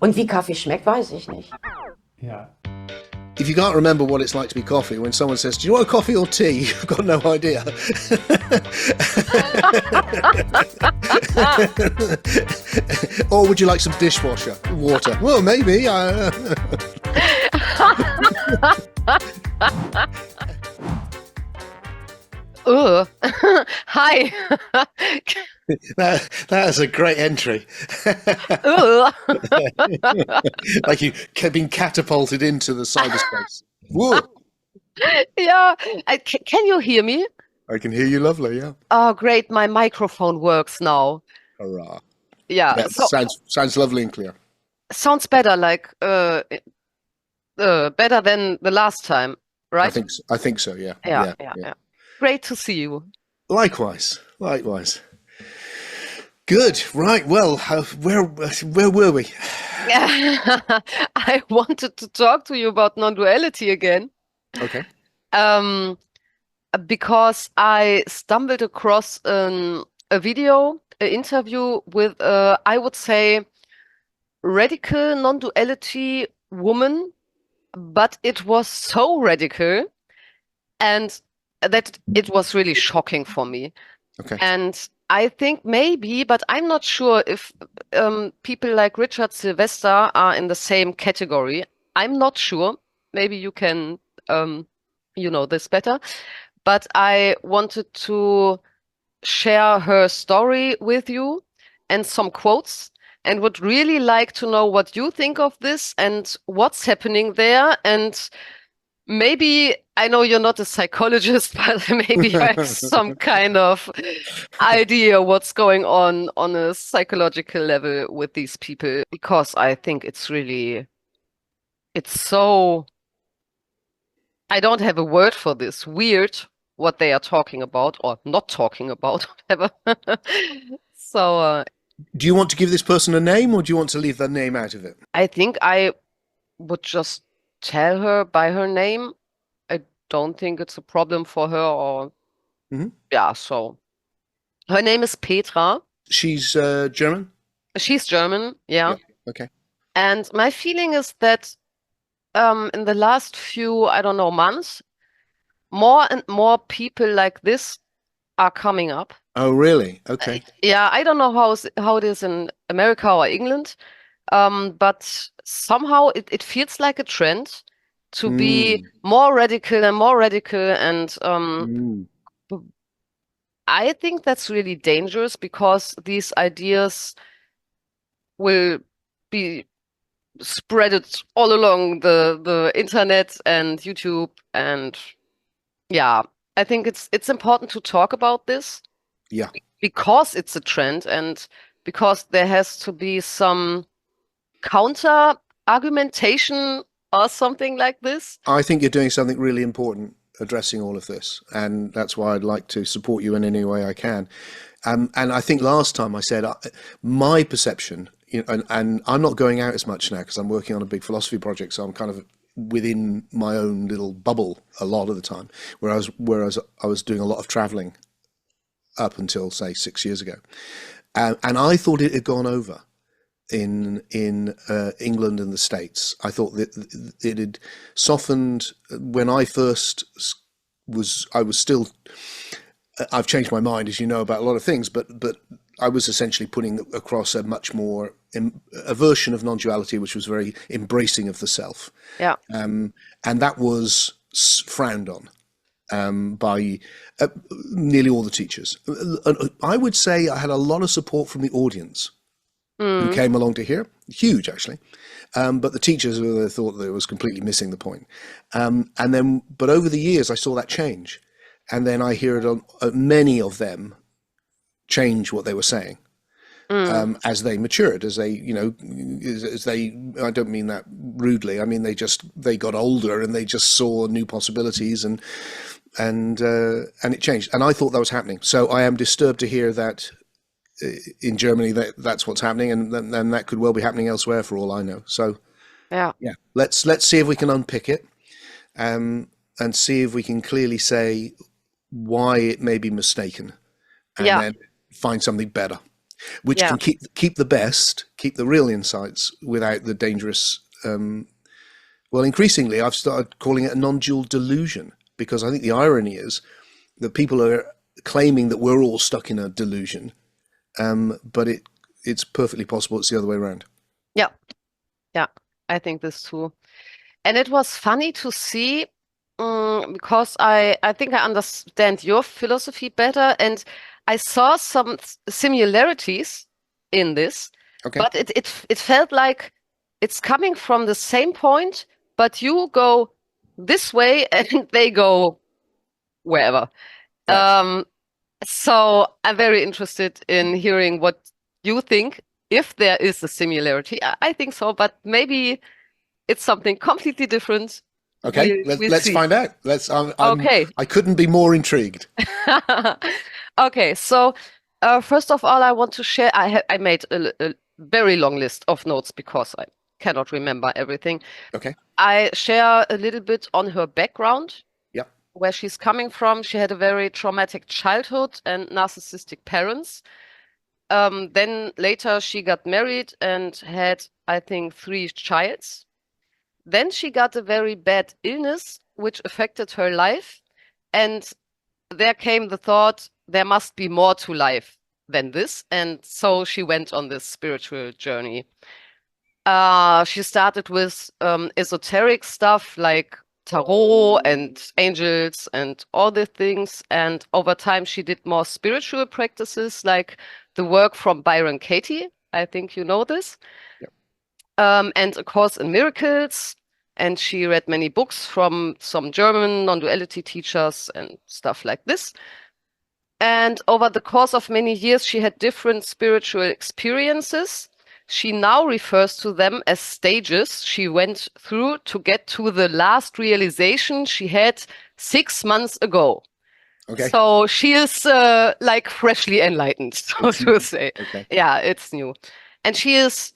Und wie Kaffee schmeckt, weiß ich nicht. Ja. If you can't remember what it's like to be coffee, when someone says, "Do you want a coffee or tea?" You've got no idea. Or would you like some dishwasher water? Well, maybe. Hi. That is a great entry. Like you've been catapulted into the cyberspace. Whoa. Yeah. Can you hear me? I can hear you lovely, yeah. Oh, great. My microphone works now. Hurrah. Yeah. Yeah, So, sounds lovely and clear. sounds better, like better than the last time, right? I think so, yeah. Yeah. Great to see you. Likewise. Good. Right. Well, where were we? I wanted to talk to you about non-duality again. Okay. Because I stumbled across a video, an interview with, I would say, radical non-duality woman, but it was so radical and that it was really shocking for me. Okay. And I think maybe, but I'm not sure if people like Richard Sylvester are in the same category. I'm not sure. Maybe you can, you know this better. But I wanted to share her story with you and some quotes, and would really like to know what you think of this and what's happening there. And maybe, I know you're not a psychologist, but maybe you have some kind of idea what's going on a psychological level with these people, because I think it's so, I don't have a word for this, weird what they are talking about or not talking about, whatever. So Do you want to give this person a name, or do you want to leave their name out of it? I think I would just tell her by her name. I don't think it's a problem for her, or yeah, so her name is Petra. She's German? She's German, yeah. Okay. And my feeling is that in the last few, I don't know, months, more and more people like this are coming up. Oh, really? Okay. Yeah, I don't know how it is in America or England, but somehow it feels like a trend to be more radical and more radical, and I think that's really dangerous, because these ideas will be spreaded all along the internet and YouTube, and yeah, I think it's important to talk about this. Yeah. Because it's a trend, and because there has to be some counter argumentation or something like this. I think you're doing something really important addressing all of this, and that's why I'd like to support you in any way I can. And I think last time I said my perception, you know, and I'm not going out as much now because I'm working on a big philosophy project, so I'm kind of within my own little bubble a lot of the time, whereas I was doing a lot of traveling up until, say, 6 years ago, and I thought it had gone over in England and the States. I thought that it had softened when I first was. I've changed my mind, as you know, about a lot of things, but I was essentially putting across a much more a version of non-duality which was very embracing of the self. Yeah. And that was frowned on by nearly all the teachers. I would say I had a lot of support from the audience who came along to hear, huge actually, but the teachers thought that it was completely missing the point. But over the years I saw that change, and then I hear it on many of them change what they were saying. As they matured, as they, I don't mean that rudely. I mean, they got older and they just saw new possibilities, and it changed. And I thought that was happening. So I am disturbed to hear that in Germany that's what's happening, and that could well be happening elsewhere for all I know. So yeah, let's see if we can unpick it, and see if we can clearly say why it may be mistaken, and then find something better. which Yeah. can keep the best, keep the real insights without the dangerous. Well, increasingly, I've started calling it a non-dual delusion, because I think the irony is that people are claiming that we're all stuck in a delusion, but it's perfectly possible it's the other way around. Yeah. Yeah. I think this too. And it was funny to see, because I think I understand your philosophy better, and I saw some similarities in this, Okay. but it felt like it's coming from the same point, but you go this way and they go wherever. Right. So I'm very interested in hearing what you think, if there is a similarity. I think so, but maybe it's something completely different. Okay. We'll Let's see. find out. Okay. I couldn't be more intrigued. Okay, so first of all, I want to share. I made a very long list of notes because I cannot remember everything. Okay. I share a little bit on her background, Yep. where she's coming from. She had a very traumatic childhood and narcissistic parents. Then later she got married and had, I think, 3 childs. Then she got a very bad illness, which affected her life. And there came the thought, there must be more to life than this. And so she went on this spiritual journey. She started with esoteric stuff like tarot and angels and all the things. And over time, she did more spiritual practices like the work from Byron Katie. I think you know this. Yep. And A Course in Miracles. And she read many books from some German non-duality teachers and stuff like this. And over the course of many years, she had different spiritual experiences. She now refers to them as stages she went through to get to the last realization she had 6 months ago. Okay. So she is like freshly enlightened, so to say. Okay. Yeah, it's new. And she is,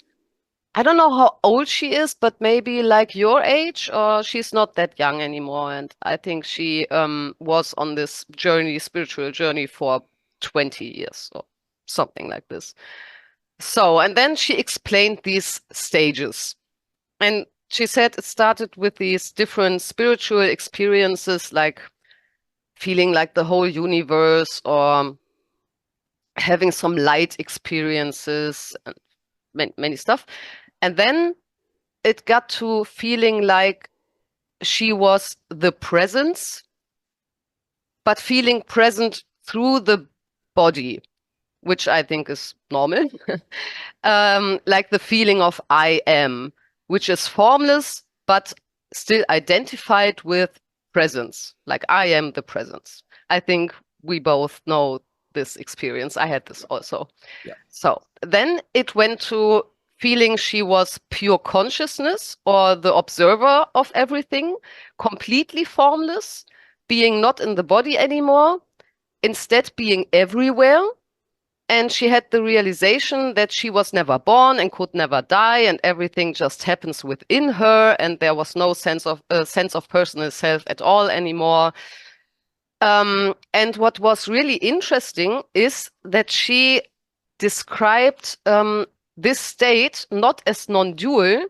I don't know how old she is, but maybe like your age, or she's not that young anymore. And I think she was on this journey, spiritual journey, for 20 years or something like this. So, and then she explained these stages. And she said it started with these different spiritual experiences, like feeling like the whole universe, or having some light experiences, and many stuff. And then it got to feeling like she was the presence, but feeling present through the body, which I think is normal. Like the feeling of I am, which is formless, but still identified with presence. Like I am the presence. I think we both know this experience. I had this also. Yeah. So then it went to feeling she was pure consciousness, or the observer of everything, completely formless, being not in the body anymore, instead being everywhere. And she had the realization that she was never born and could never die, and everything just happens within her, and there was no sense of personal self at all anymore. And what was really interesting is that she described this state not as non-dual,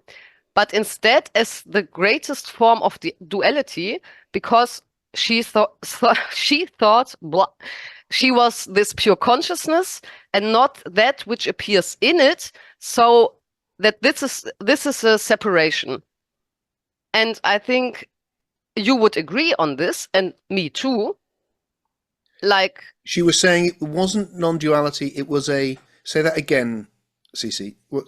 but instead as the greatest form of the duality, because she thought she was this pure consciousness and not that which appears in it. So that this is a separation. And I think you would agree on this, and me too. Like She was saying it wasn't non-duality. It was a, say that again, Cece. What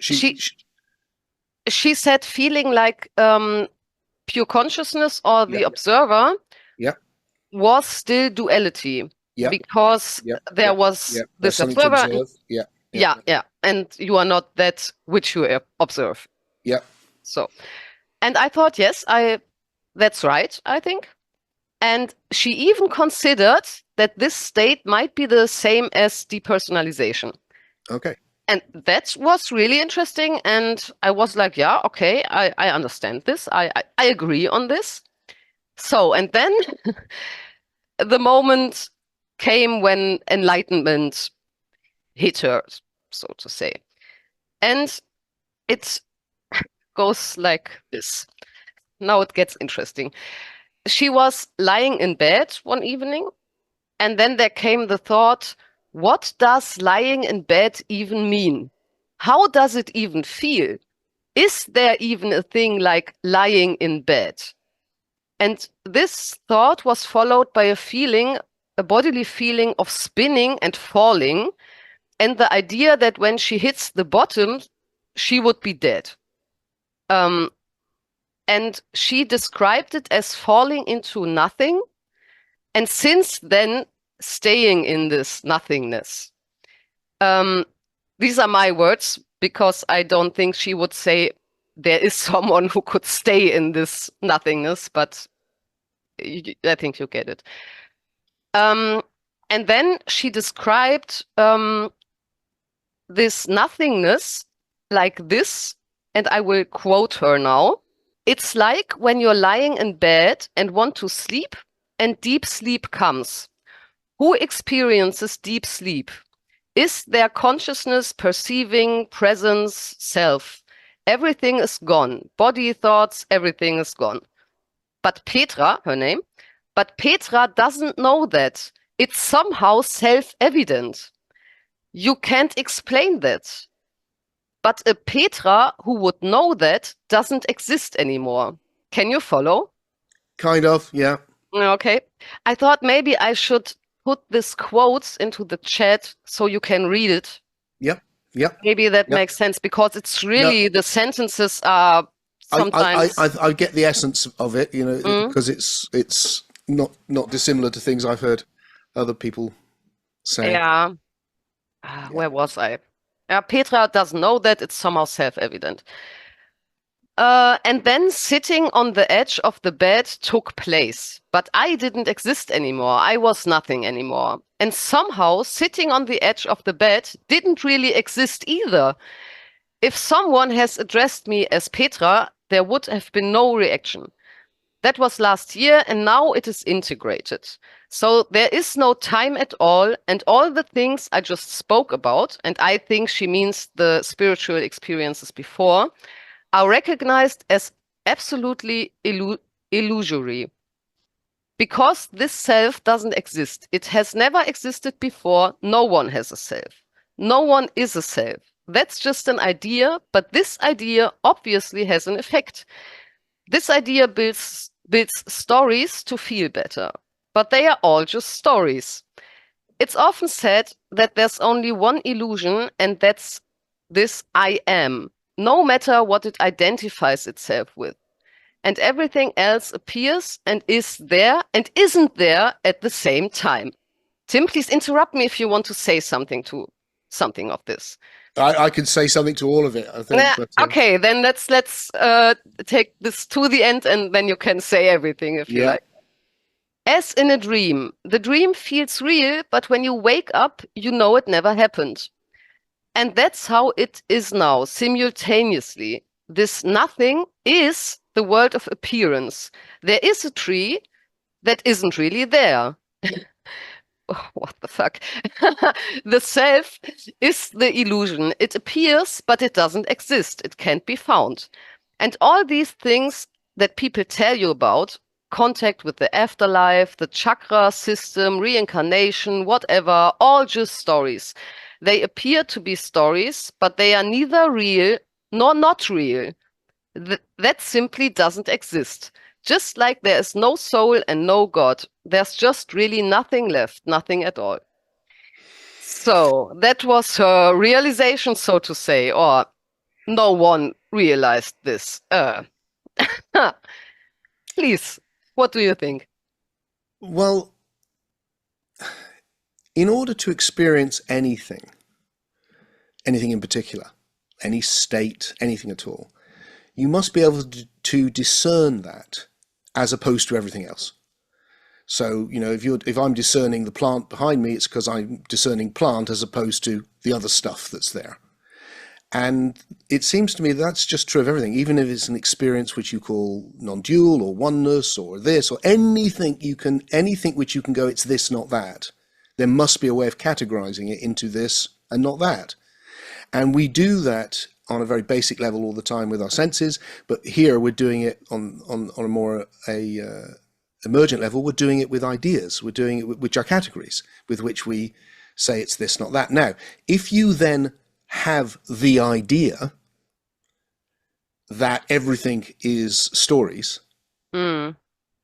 she said feeling like pure consciousness, or the observer, yeah, was still duality, yeah, because yeah, there was yeah. this There's something to observer. observe. Yeah, Yeah. And you are not that which you observe. yeah. So, and I thought, yes, that's right, I think. And she even considered that this state might be the same as depersonalization. Okay. And that was really interesting. And I was like, yeah, okay, I understand this. I agree on this. So, and then the moment came when enlightenment hit her, so to say. And it goes like this. Now it gets interesting. She was lying in bed one evening, and then there came the thought, what does lying in bed even mean? How does it even feel? Is there even a thing like lying in bed? And this thought was followed by a feeling, a bodily feeling of spinning and falling, and the idea that when she hits the bottom, she would be dead. And she described it as falling into nothing, and since then, staying in this nothingness. These are my words, because I don't think she would say there is someone who could stay in this nothingness, but I think you get it. And then she described this nothingness like this, and I will quote her now. It's like when you're lying in bed and want to sleep, and deep sleep comes. Who experiences deep sleep? Is there consciousness, perceiving, presence, self? Everything is gone. Body, thoughts, everything is gone. But Petra, her name, but Petra doesn't know that. It's somehow self-evident. You can't explain that. But a Petra who would know that doesn't exist anymore. Can you follow? Kind of, yeah. Okay. I thought maybe I should put this quotes into the chat so you can read it. Yep. Maybe that makes sense, because it's really, the sentences are sometimes... I get the essence of it, because it's not dissimilar to things I've heard other people say. Yeah. Where was I? Petra doesn't know that. It's somehow self-evident. And then sitting on the edge of the bed took place. But I didn't exist anymore. I was nothing anymore. And somehow sitting on the edge of the bed didn't really exist either. If someone has addressed me as Petra, there would have been no reaction. That was last year, and now it is integrated. So there is no time at all, and all the things I just spoke about, and I think she means the spiritual experiences before, are recognized as absolutely illusory. Because this self doesn't exist. It has never existed before. No one has a self. No one is a self. That's just an idea, but this idea obviously has an effect. This idea builds stories to feel better, but they are all just stories. It's often said that there's only one illusion, and that's this I am, no matter what it identifies itself with. And everything else appears and is there and isn't there at the same time. Tim, please interrupt me if you want to say something to something of this. I could say something to all of it, I think. But, okay, then let's take this to the end, and then you can say everything if you like. As in a dream, the dream feels real, but when you wake up, you know it never happened. And that's how it is now, simultaneously. This nothing is the world of appearance. There is a tree that isn't really there. Oh, what the fuck? The self is the illusion. It appears, but it doesn't exist. It can't be found. And all these things that people tell you about, contact with the afterlife, the chakra system, reincarnation, whatever, all just stories. They appear to be stories, but they are neither real nor not real. That simply doesn't exist. Just like there is no soul and no God, there's just really nothing left, nothing at all. So that was her realization, so to say, or no one realized this. Please, what do you think? Well, in order to experience anything in particular, any state, anything at all, you must be able to discern that as opposed to everything else. So, if I'm discerning the plant behind me, it's because I'm discerning plant as opposed to the other stuff that's there. And it seems to me that's just true of everything, even if it's an experience which you call non-dual or oneness or this or anything which you can go, it's this, not that. There must be a way of categorizing it into this and not that. And we do that on a very basic level all the time with our senses, but here we're doing it on a more emergent level. We're doing it with ideas. We're doing it which are categories with which we say it's this, not that. Now, if you then have the idea that everything is stories,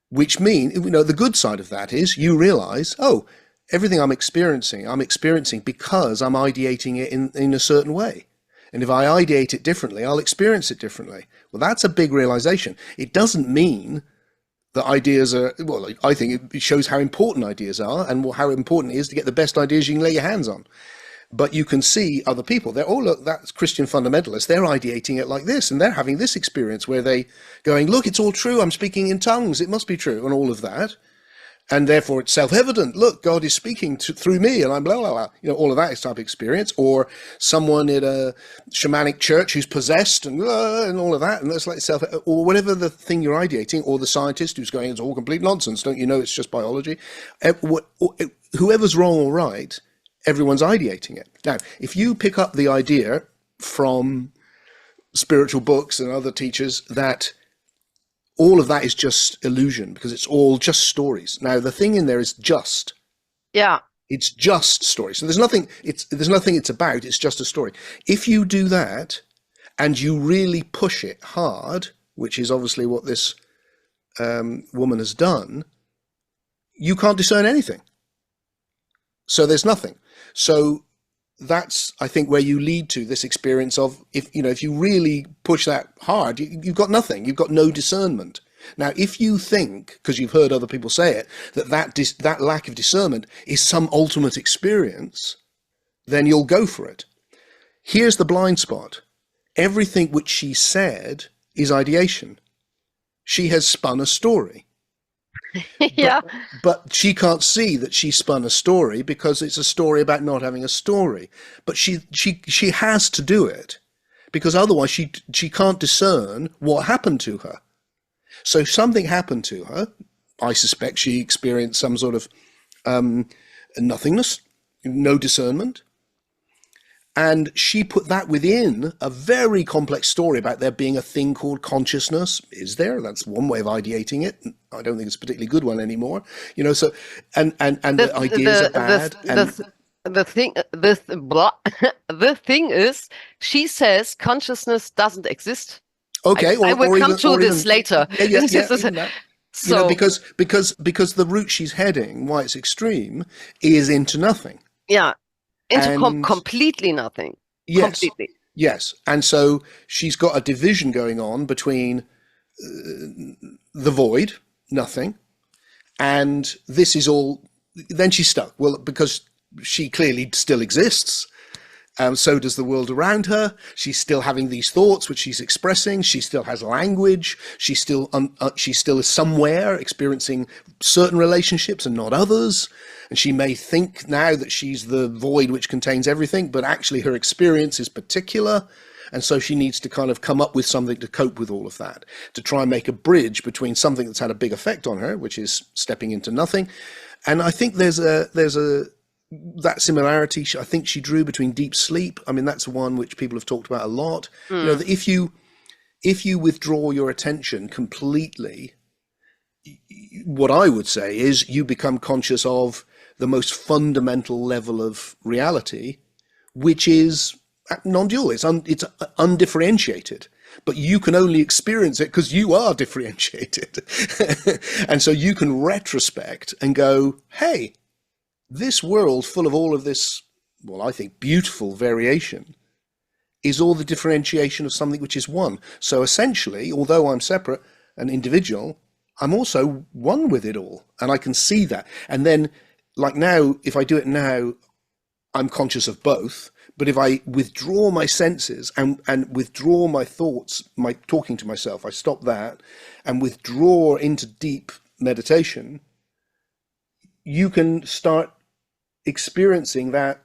which mean, the good side of that is you realize, oh, everything I'm experiencing because I'm ideating it in a certain way. And if I ideate it differently, I'll experience it differently. Well, that's a big realization. It doesn't mean that ideas are, well, I think it shows how important ideas are and how important it is to get the best ideas you can lay your hands on. But you can see other people, they're all, look, that's Christian fundamentalists, they're ideating it like this, and they're having this experience where they going, look, it's all true, I'm speaking in tongues, it must be true, and all of that. And therefore it's self-evident, look, God is speaking through me, and I'm blah, blah, blah. All of that is type of experience. Or someone in a shamanic church who's possessed and all of that, and that's like or whatever the thing you're ideating, or the scientist who's going, it's all complete nonsense, don't you know it's just biology? Whoever's wrong or right, everyone's ideating it. Now, if you pick up the idea from spiritual books and other teachers that all of that is just illusion because it's all just stories. Now, the thing in there is just. Yeah. It's just stories. So there's nothing it's about, it's just a story. If you do that and you really push it hard, which is obviously what this woman has done, you can't discern anything. So there's nothing. So that's, I think, where you lead to this experience of, if you really push that hard, you've got nothing. You've got no discernment. Now, if you think, because you've heard other people say it, that lack of discernment is some ultimate experience, then you'll go for it. Here's the blind spot. Everything which she said is ideation. She has spun a story. Yeah. But she can't see that she spun a story because it's a story about not having a story. But she has to do it because otherwise she can't discern what happened to her. So something happened to her. I suspect she experienced some sort of nothingness, no discernment. And she put that within a very complex story about there being a thing called consciousness. Is there? That's one way of ideating it. I don't think it's a particularly good one anymore. So and the ideas are bad. The thing is, she says consciousness doesn't exist. Okay, I will come to this later. Yeah, so because the route she's heading, why it's extreme, is into nothing. Yeah. Into completely nothing. Yes. Completely. Yes. And so she's got a division going on between the void, nothing, and this is all. Then she's stuck. Well, because she clearly still exists. So does the world around her. She's still having these thoughts, which she's expressing. She still has language. She still is somewhere experiencing certain relationships and not others. And she may think now that she's the void which contains everything, but actually her experience is particular. And so she needs to kind of come up with something to cope with all of that, to try and make a bridge between something that's had a big effect on her, which is stepping into nothing. And I think there's that similarity, I think she drew between deep sleep. I mean, that's one which people have talked about a lot. That if you withdraw your attention completely, what I would say is you become conscious of the most fundamental level of reality, which is non-dual. It's undifferentiated. But you can only experience it because you are differentiated. And so you can retrospect and go, hey, this world full of all of this, well, I think beautiful variation is all the differentiation of something which is one. So essentially, although I'm separate and individual, I'm also one with it all. And I can see that. And then, like now, if I do it now, I'm conscious of both. But if I withdraw my senses and withdraw my thoughts, my talking to myself, I stop that and withdraw into deep meditation, you can start experiencing that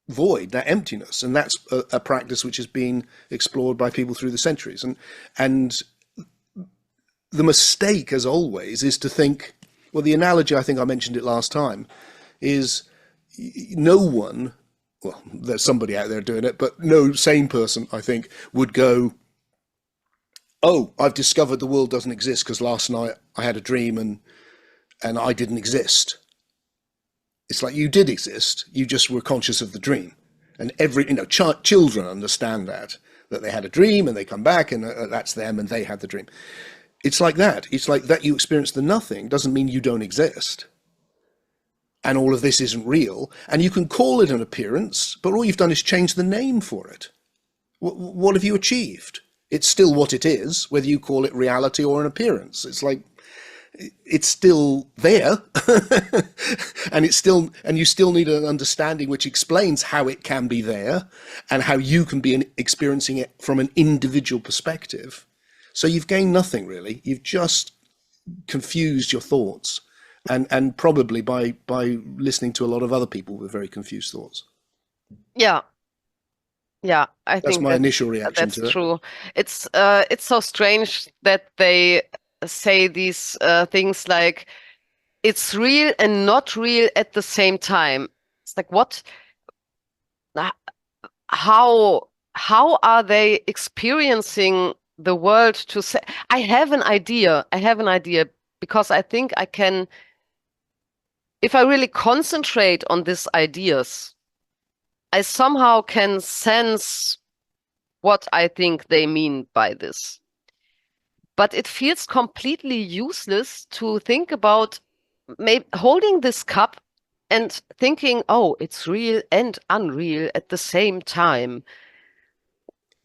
void, that emptiness. And that's a practice which has been explored by people through the centuries. And the mistake, as always, is to think, well, the analogy, I think I mentioned it last time, is no one, well, there's somebody out there doing it, but no sane person, I think, would go, oh, I've discovered the world doesn't exist because last night I had a dream and I didn't exist. It's like you did exist, you just were conscious of the dream. And children understand that they had a dream and they come back and that's them and they had the dream. It's like that. It's like that you experience the nothing doesn't mean you don't exist. And all of this isn't real. And you can call it an appearance, but all you've done is change the name for it. What have you achieved? It's still what it is, whether you call it reality or an appearance. It's like, it's still there. and you still need an understanding which explains how it can be there and how you can be experiencing it from an individual perspective. So you've gained nothing really. You've just confused your thoughts. And probably by listening to a lot of other people with very confused thoughts. Yeah. Yeah, I That's think my initial reaction that's to it. true. It's so strange that they say these things like it's real and not real at the same time. It's like what? How are they experiencing the world to say? I have an idea. Because I think I can, if I really concentrate on these ideas, I somehow can sense what I think they mean by this. But it feels completely useless to think about holding this cup and thinking, oh, it's real and unreal at the same time.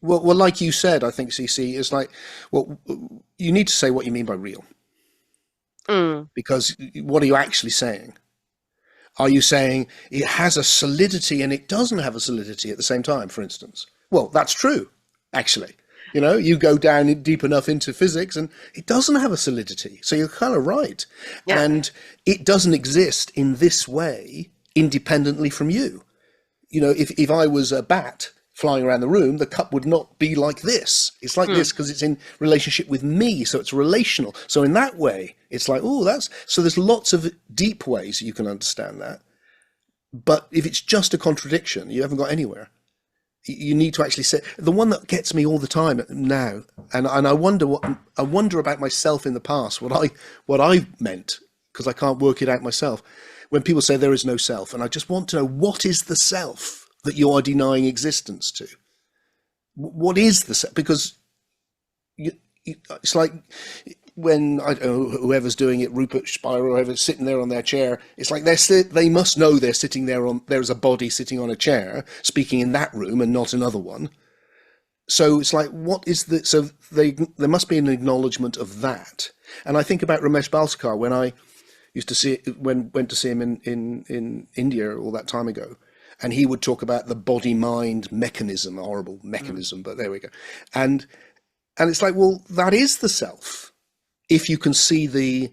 Well, like you said, I think, CC, is like, well, you need to say what you mean by real. Because what are you actually saying? Are you saying it has a solidity and it doesn't have a solidity at the same time, for instance? Well, that's true, actually. You go down deep enough into physics and it doesn't have a solidity. So you're kind of right. Yeah. And it doesn't exist in this way independently from you. If I was a bat flying around the room, the cup would not be like this. It's like this because it's in relationship with me, so it's relational. So in that way, it's like, so there's lots of deep ways you can understand that. But if it's just a contradiction, you haven't got anywhere. You need to actually say, the one that gets me all the time now, and I wonder about myself in the past, what I meant, because I can't work it out myself. When people say there is no self, and I just want to know, what is the self that you are denying existence to? What is the self? Because it's like when, I don't know, whoever's doing it, Rupert Spira, or whoever's sitting there on their chair, it's like they must know they're sitting there there's a body sitting on a chair speaking in that room and not another one. So it's like, what is so there must be an acknowledgement of that. And I think about Ramesh Balsekar when I used to went to see him in India all that time ago. And he would talk about the body-mind mechanism, a horrible mechanism, but there we go. And it's like, well, that is the self. If you can see that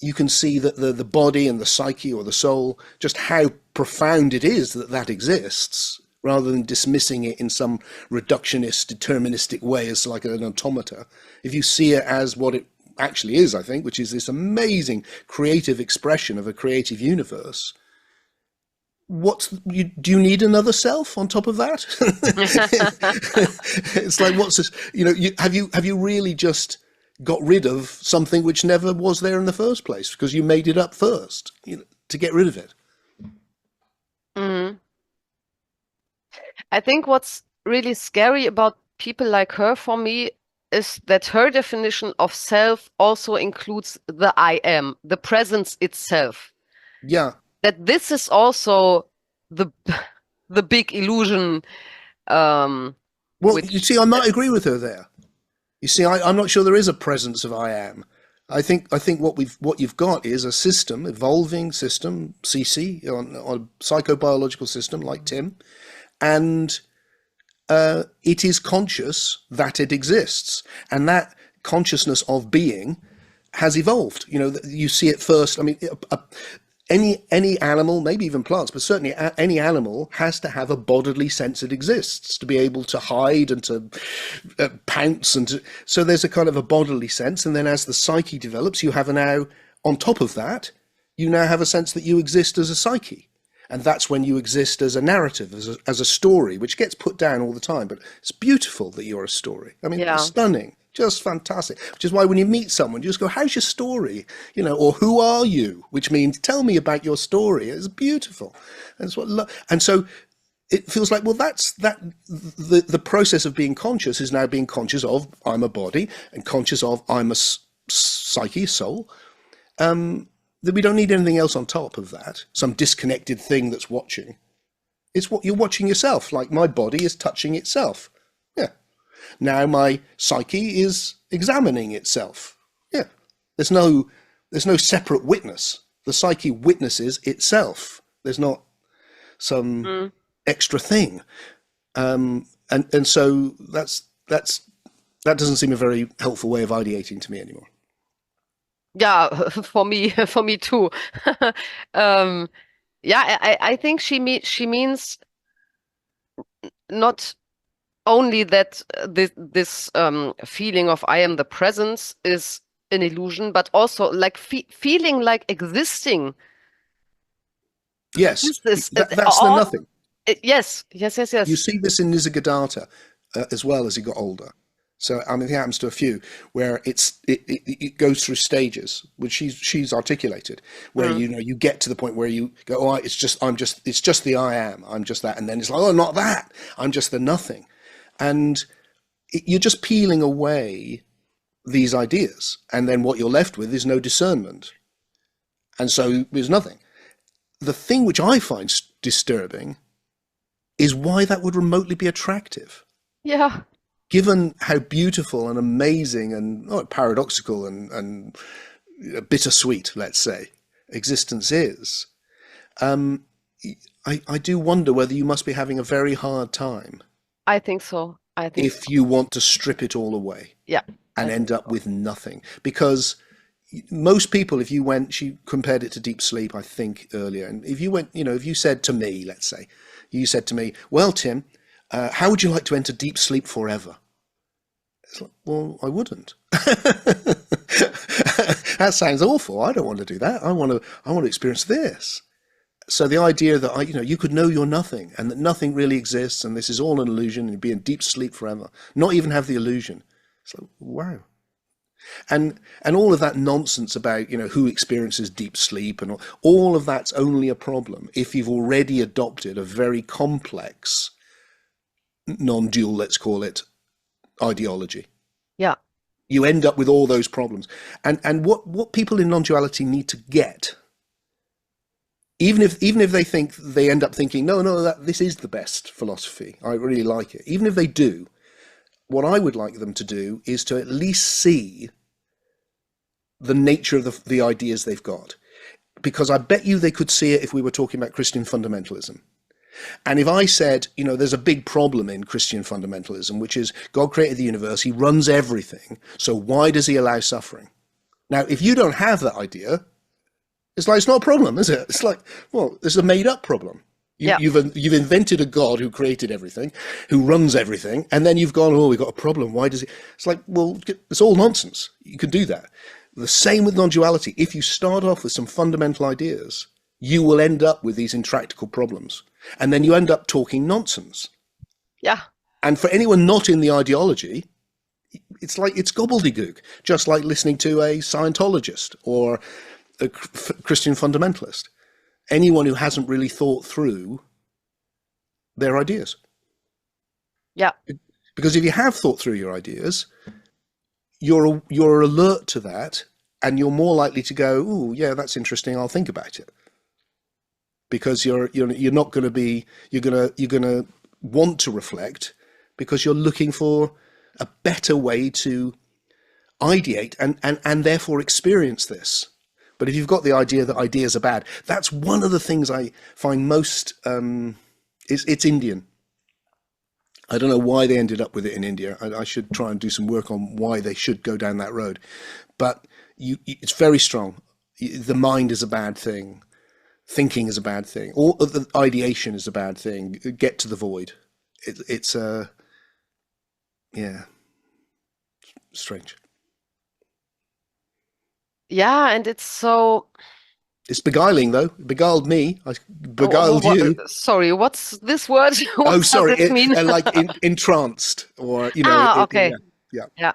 the body and the psyche or the soul, just how profound it is that exists, rather than dismissing it in some reductionist, deterministic way as like an automata. If you see it as what it actually is, I think, which is this amazing creative expression of a creative universe, do you need another self on top of that? It's like, what's this? Have you really just got rid of something which never was there in the first place because you made it up first, to get rid of it? I think what's really scary about people like her for me is that her definition of self also includes the I am, the presence itself. Yeah. That this is also the big illusion. Well, you see, I might agree with her there. You see, I'm not sure there is a presence of I am. I think what you've got is a system, evolving system, CC, on a psychobiological system like Tim, and it is conscious that it exists, and that consciousness of being has evolved. You see it first. I mean, any animal, maybe even plants, but certainly any animal has to have a bodily sense it exists to be able to hide and to pounce. So there's a kind of a bodily sense. And then as the psyche develops, you have now, on top of that, you now have a sense that you exist as a psyche. And that's when you exist as a narrative, as a story, which gets put down all the time. But it's beautiful that you're a story. I mean, Yeah. stunning, just fantastic. Which is why when you meet someone, you just go, how's your story? You know, or who are you? Which means, tell me about your story. It's beautiful. That's what and so it feels like, well, that's that the process of being conscious is now being conscious of I'm a body and conscious of I'm a psyche, soul. That we don't need anything else on top of that, some disconnected thing that's watching. It's what you're watching yourself, like my body is touching itself. Yeah. Now my psyche is examining itself. Yeah. There's no separate witness. The psyche witnesses itself. There's not some extra thing. And so that doesn't seem a very helpful way of ideating to me anymore. Yeah, for me too. Yeah, I think she means not only that this feeling of I am the presence is an illusion, but also like feeling like existing. Yes, This is that's the nothing. yes. You see this in Nisargadatta as well as he got older. So I mean, it happens to a few where it goes through stages, which she's articulated, where you get to the point where you go, oh, it's just the I am, I'm just that, and then it's like, oh, not that, I'm just the nothing, and you're just peeling away these ideas, and then what you're left with is no discernment, and so there's nothing. The thing which I find disturbing is why that would remotely be attractive. Yeah. Given how beautiful and amazing and paradoxical and bittersweet, let's say, existence is, I do wonder whether you must be having a very hard time. I think so. If you want to strip it all away, yeah, and end up with nothing. Because most people, if you went, she compared it to deep sleep, I think, earlier. And if you went, if you said to me, let's say, you said to me, well, Tim, how would you like to enter deep sleep forever? It's like, well, I wouldn't. That sounds awful. I don't want to do that. I want to experience this. So the idea that you could know you're nothing and that nothing really exists and this is all an illusion and be in deep sleep forever, not even have the illusion. It's like, wow. And all of that nonsense about who experiences deep sleep and all of that's only a problem if you've already adopted a very complex non-dual, let's call it, ideology. Yeah. You end up with all those problems. And what people in non-duality need to get, even if they end up thinking, no, this is the best philosophy, I really like it. Even if they do, what I would like them to do is to at least see the nature of the ideas they've got. Because I bet you they could see it if we were talking about Christian fundamentalism. And if I said, there's a big problem in Christian fundamentalism, which is God created the universe, he runs everything, so why does he allow suffering? Now, if you don't have that idea, it's like, it's not a problem, is it? It's like, well, it's a made-up problem. You've invented a God who created everything, who runs everything, and then you've gone, oh, we've got a problem, why does he? It's like, well, it's all nonsense. You can do that. The same with non-duality. If you start off with some fundamental ideas, you will end up with these intractable problems. And then you end up talking nonsense. Yeah. And for anyone not in the ideology, it's like it's gobbledygook, just like listening to a Scientologist or a Christian fundamentalist. Anyone who hasn't really thought through their ideas. Yeah. Because if you have thought through your ideas, you're alert to that, and you're more likely to go, "Oh, yeah, that's interesting. I'll think about it." Because you're not going to be, you're gonna want to reflect, because you're looking for a better way to ideate and therefore experience this. But if you've got the idea that ideas are bad, that's one of the things I find most, it's Indian. I don't know why they ended up with it in India. I should try and do some work on why they should go down that road. But it's very strong. The mind is a bad thing. Thinking is a bad thing. All of the ideation is a bad thing. Get to the void. It's strange. Yeah, and it's so It's beguiling, though. It beguiled me. I beguiled you. Sorry, what's this word? What Oh, does sorry. it mean? Like entranced, or Okay. yeah.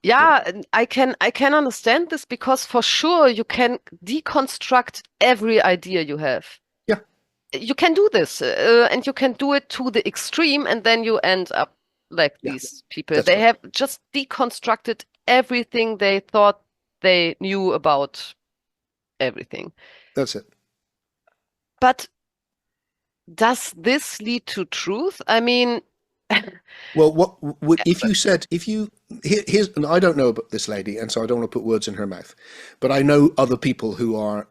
Yeah, and I can understand this because for sure you can deconstruct every idea you have. Yeah. You can do this, and you can do it to the extreme, and then you end up like Yeah, these people. that's They correct. have just deconstructed everything they thought they knew about everything. That's it. But does this lead to truth? I mean, Well, here's, and I don't know about this lady, and so I don't want to put words in her mouth, but I know other people who are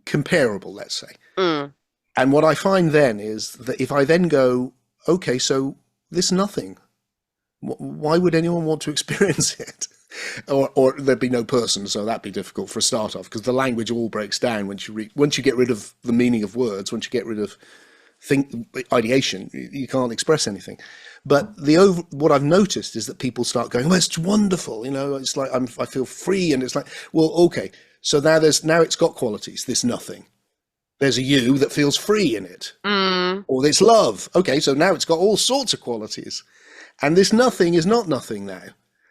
comparable, let's say. mm, And what I find then is that if I then go, okay, so this nothing, why would anyone want to experience it? Or there'd be no person, so that'd be difficult for a start off, because the language all breaks down once you get rid of the meaning of words, once you get rid of ideation, you can't express anything. But what I've noticed is that people start going, "Oh, it's wonderful," it's like I feel free, and it's like, well, okay, so now it's got qualities. This nothing. There's a you that feels free in it, or it's love. Okay, so now it's got all sorts of qualities, and this nothing is not nothing now.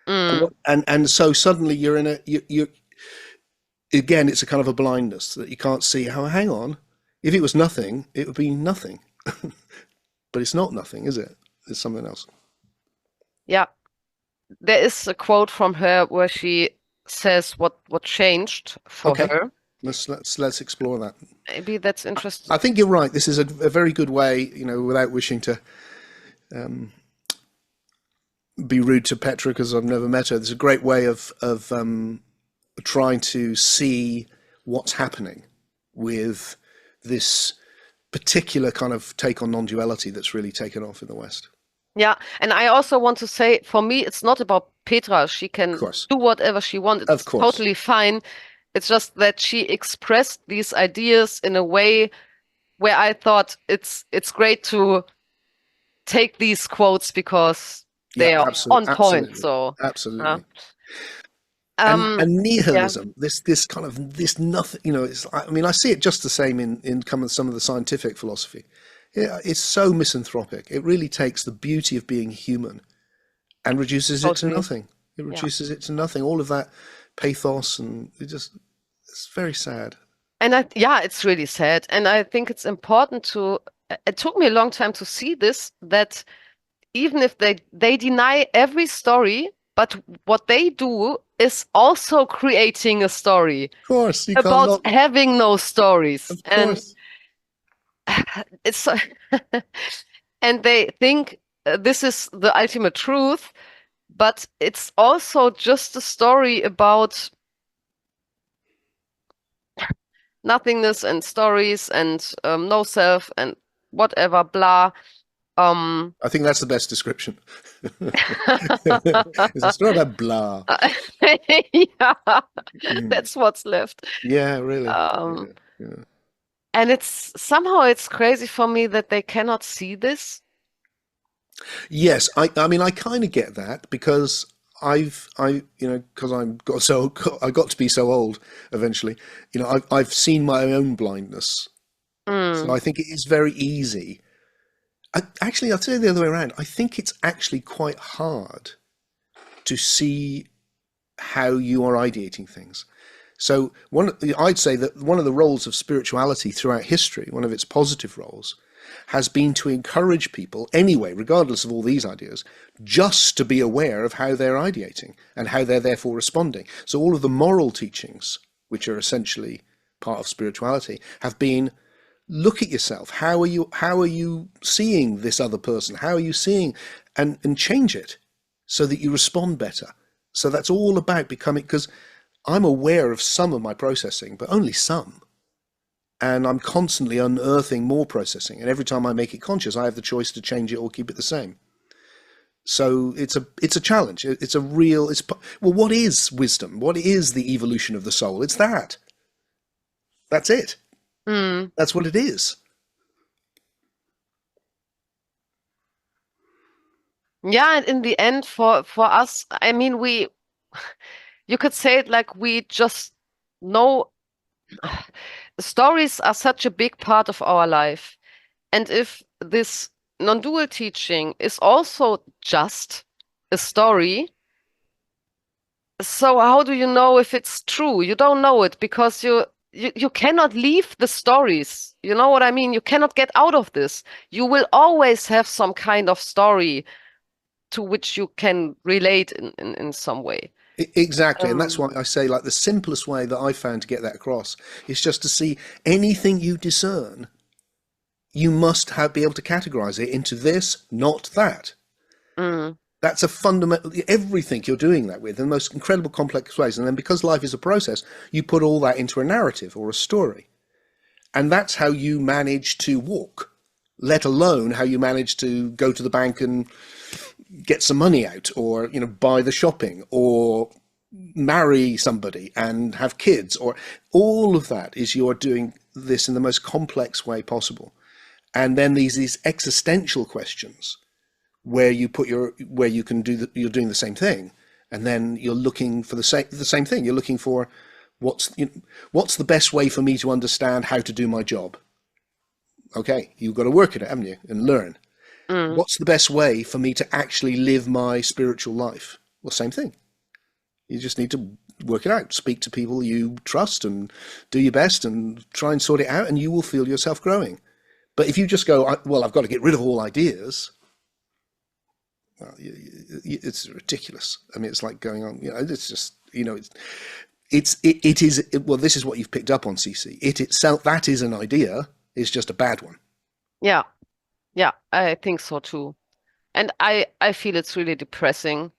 And so suddenly you're in you again, it's a kind of a blindness that you can't see how, hang on, if it was nothing, it would be nothing. But it's not nothing, is it? It's something else. yeah. There is a quote from her where she says what changed for Okay. her. Let's explore that. Maybe that's interesting. I think you're right. This is a very good way, without wishing to be rude to Petra, because I've never met her. There's a great way of trying to see what's happening with this particular kind of take on non-duality that's really taken off in the West. Yeah, and I also want to say, for me, it's not about Petra. She can do whatever she wants. It's totally fine. It's just that she expressed these ideas in a way where I thought it's great to take these quotes because they are on point. So absolutely. And nihilism, this kind of this nothing, I see it just the same in some of the scientific philosophy. Yeah, it's so misanthropic. It really takes the beauty of being human and reduces it to nothing. It reduces it to nothing. All of that pathos, and it's very sad. And it's really sad. And I think it's important it took me a long time to see this, that even if they deny every story, but what they do is also creating a story. Of course. About having no stories. Of course. And it's and they think this is the ultimate truth, but it's also just a story about nothingness and stories and no self and whatever, blah. I think that's the best description. It's a story about blah. That's what's left. Yeah, really. And it's crazy for me that they cannot see this. Yes, I kind of get that, because because I got to be so old eventually. I've seen my own blindness, so I think it is very easy. Actually, I'll tell you the other way around. I think it's actually quite hard to see how you are ideating things. So I'd say that one of the roles of spirituality throughout history, one of its positive roles, has been to encourage people anyway, regardless of all these ideas, just to be aware of how they're ideating and how they're therefore responding. So all of the moral teachings, which are essentially part of spirituality, have been, look at yourself. How are you seeing this other person? How are you seeing, and change it so that you respond better. So that's all about becoming, because I'm aware of some of my processing, but only some. And I'm constantly unearthing more processing. And every time I make it conscious, I have the choice to change it or keep it the same. So it's a challenge. Well, what is wisdom? What is the evolution of the soul? It's that. That's it. That's what it is. Yeah, and in the end, for us, I mean, you could say it like we just know Stories are such a big part of our life. And if this non-dual teaching is also just a story, so how do you know if it's true? You don't know it because you cannot leave the stories. You know what I mean? You cannot get out of this. You will always have some kind of story to which you can relate in some way. Exactly. And that's why I say, like, the simplest way that I found to get that across is just to see anything you discern, you must be able to categorize it into this, not that. Mm. That's a fundamental, everything you're doing that with in the most incredible complex ways. And then because life is a process, you put all that into a narrative or a story. And that's how you manage to walk, let alone how you manage to go to the bank and get some money out, or, you know, buy the shopping, or marry somebody and have kids, or all of that is you're doing this in the most complex way possible. And then these existential questions where you put where you can do you're doing the same thing, and then you're looking for the same thing. You're looking for what's the best way for me to understand how to do my job. Okay, you've got to work at it, haven't you, and learn. What's the best way for me to actually live my spiritual life? Well, same thing. You just need to work it out. Speak to people you trust and do your best and try and sort it out, and you will feel yourself growing. But if you just go, well, I've got to get rid of all ideas, well, it's ridiculous. I mean, it's like going on, it's just, it is, well, this is what you've picked up on, CC. It itself, that is an idea, is just a bad one. Yeah. Yeah, I think so too. And I feel it's really depressing.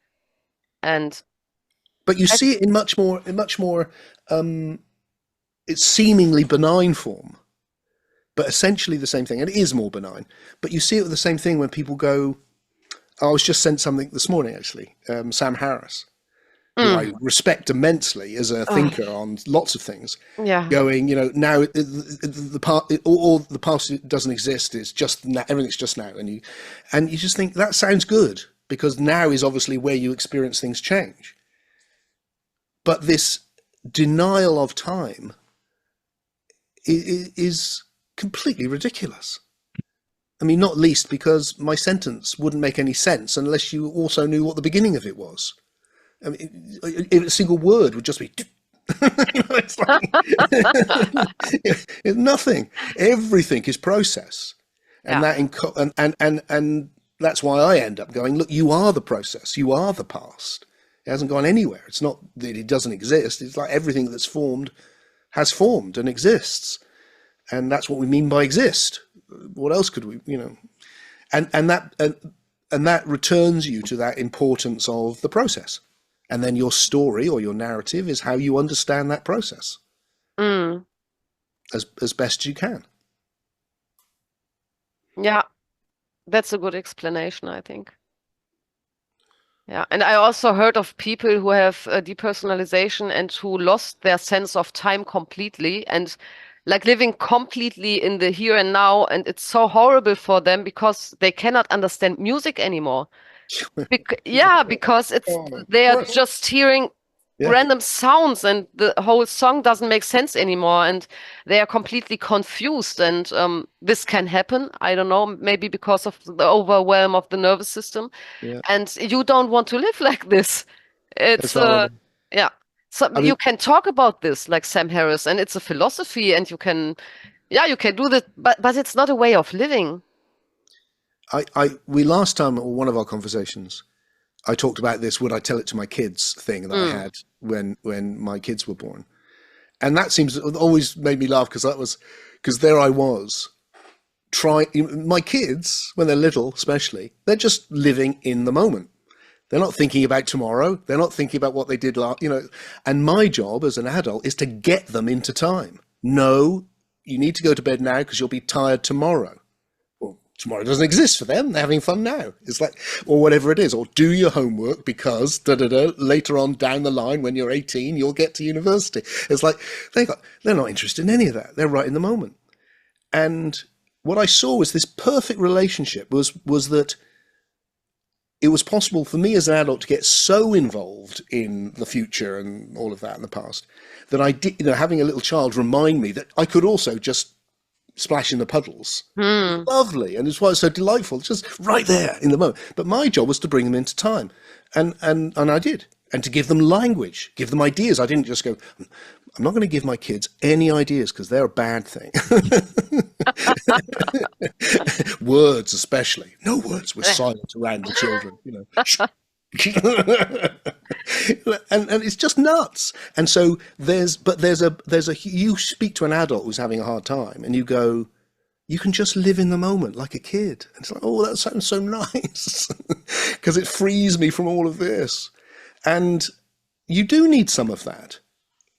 But you see it in much more it's seemingly benign form, but essentially the same thing. And it is more benign, but you see it with the same thing when people go, I was just sent something this morning, actually, Sam Harris, who I respect immensely as a thinker on lots of things. Yeah. Going, now the past doesn't exist. It's just now, everything's just now, and you just think that sounds good because now is obviously where you experience things change. But this denial of time is completely ridiculous. I mean, not least because my sentence wouldn't make any sense unless you also knew what the beginning of it was. I mean, a single word would just be, it's like nothing. Everything is process, and and that's why I end up going, look, you are the process. You are the past. It hasn't gone anywhere. It's not that it doesn't exist. It's like everything that's formed has formed and exists, and that's what we mean by exist. What else could we, and that returns you to that importance of the process. And then your story or your narrative is how you understand that process as best you can. Yeah, that's a good explanation, I think. Yeah, and I also heard of people who have depersonalization and who lost their sense of time completely and like living completely in the here and now. And it's so horrible for them because they cannot understand music anymore. Because they are just hearing random sounds and the whole song doesn't make sense anymore and they are completely confused. And this can happen, I don't know, maybe because of the overwhelm of the nervous system. Yeah. And you don't want to live like this. It's So you can talk about this like Sam Harris, and it's a philosophy, and you can do that, but it's not a way of living. We last time, or one of our conversations, I talked about this, would I tell it to my kids thing that I had when my kids were born. And that always made me laugh because there I was trying, my kids, when they're little, especially, they're just living in the moment. They're not thinking about tomorrow. They're not thinking about what they did last, and my job as an adult is to get them into time. No, you need to go to bed now because you'll be tired tomorrow. Tomorrow doesn't exist for them. They're having fun now. It's like, or whatever it is, or do your homework because later on down the line when you're 18, you'll get to university. It's like, they're not interested in any of that. They're right in the moment. And what I saw was this perfect relationship was that it was possible for me as an adult to get so involved in the future and all of that in the past that I did, having a little child remind me that I could also just splash in the puddles. Lovely. And it's why it's so delightful. It's just right there in the moment. But my job was to bring them into time. And I did. And to give them language, give them ideas. I didn't just go, I'm not going to give my kids any ideas because they're a bad thing. Words especially. No words. We're silent around the children, and it's just nuts. And so you speak to an adult who's having a hard time and you go, you can just live in the moment like a kid. And it's like, oh, that sounds so nice because it frees me from all of this. And you do need some of that,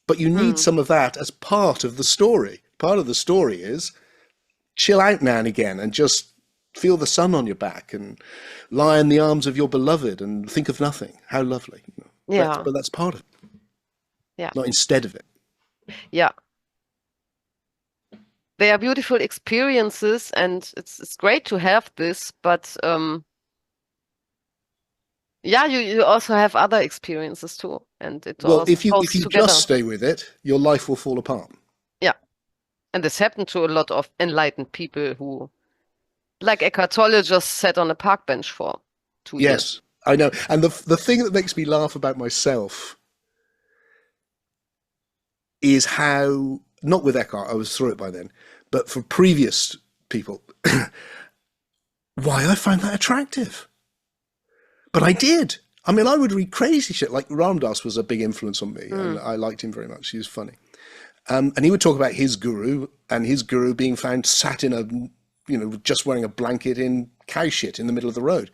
but you need some of that as part of the story. Part of the story is chill out now and again and just feel the sun on your back and lie in the arms of your beloved and think of nothing. How lovely. Yeah. But that's part of it. Yeah. Not instead of it. Yeah. They are beautiful experiences, and it's great to have this, but yeah, you also have other experiences too, and it all if you goes together. just stay with it, your life will fall apart. Yeah, and this happened to a lot of enlightened people who, like Eckhart Tolle, just sat on a park bench for 2 years. Yes, I know. And the thing that makes me laugh about myself is how, not with Eckhart, I was through it by then, but for previous people, why I find that attractive. But I did. I mean, I would read crazy shit. Like Ram Dass was a big influence on me, and I liked him very much. He was funny. And he would talk about his guru, and his guru being found sat in a, just wearing a blanket in cow shit in the middle of the road.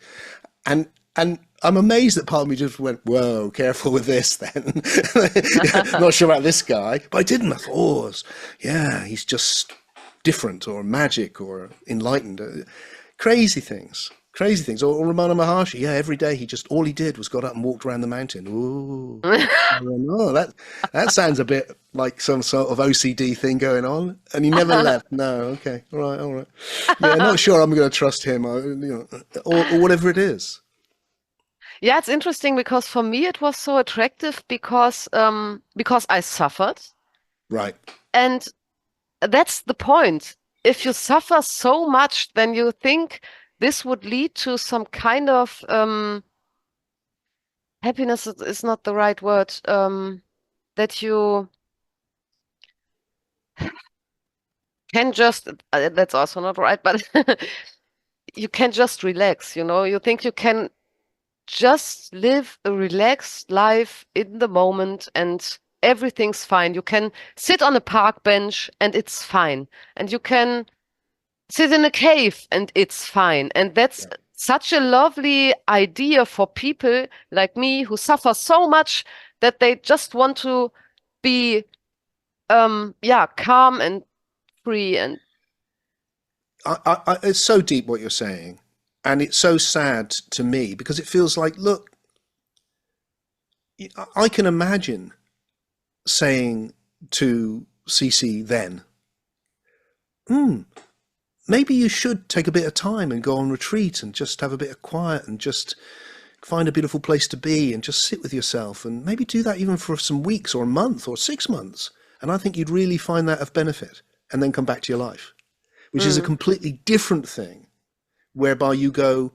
And I'm amazed that part of me just went, whoa, careful with this then. Not sure about this guy. But I didn't. I thought, yeah, he's just different or magic or enlightened. Crazy things. Or Ramana Maharshi, yeah, every day all he did was got up and walked around the mountain. Ooh. Oh, that sounds a bit like some sort of OCD thing going on. And he never left. No, okay, all right. Yeah, not sure I'm going to trust him, or whatever it is. Yeah, it's interesting because for me it was so attractive because I suffered. Right. And that's the point. If you suffer so much, then you think this would lead to some kind of happiness is not the right word. That you can just, that's also not right, but you can just relax, you think you can just live a relaxed life in the moment and everything's fine. You can sit on a park bench and it's fine. And you can sit in a cave and it's fine. And that's such a lovely idea for people like me who suffer so much that they just want to be calm and free. And it's so deep what you're saying. And it's so sad to me because it feels like, look, I can imagine saying to Cece then, maybe you should take a bit of time and go on retreat and just have a bit of quiet and just find a beautiful place to be and just sit with yourself and maybe do that even for some weeks or a month or 6 months. And I think you'd really find that of benefit and then come back to your life, which is a completely different thing. Whereby you go,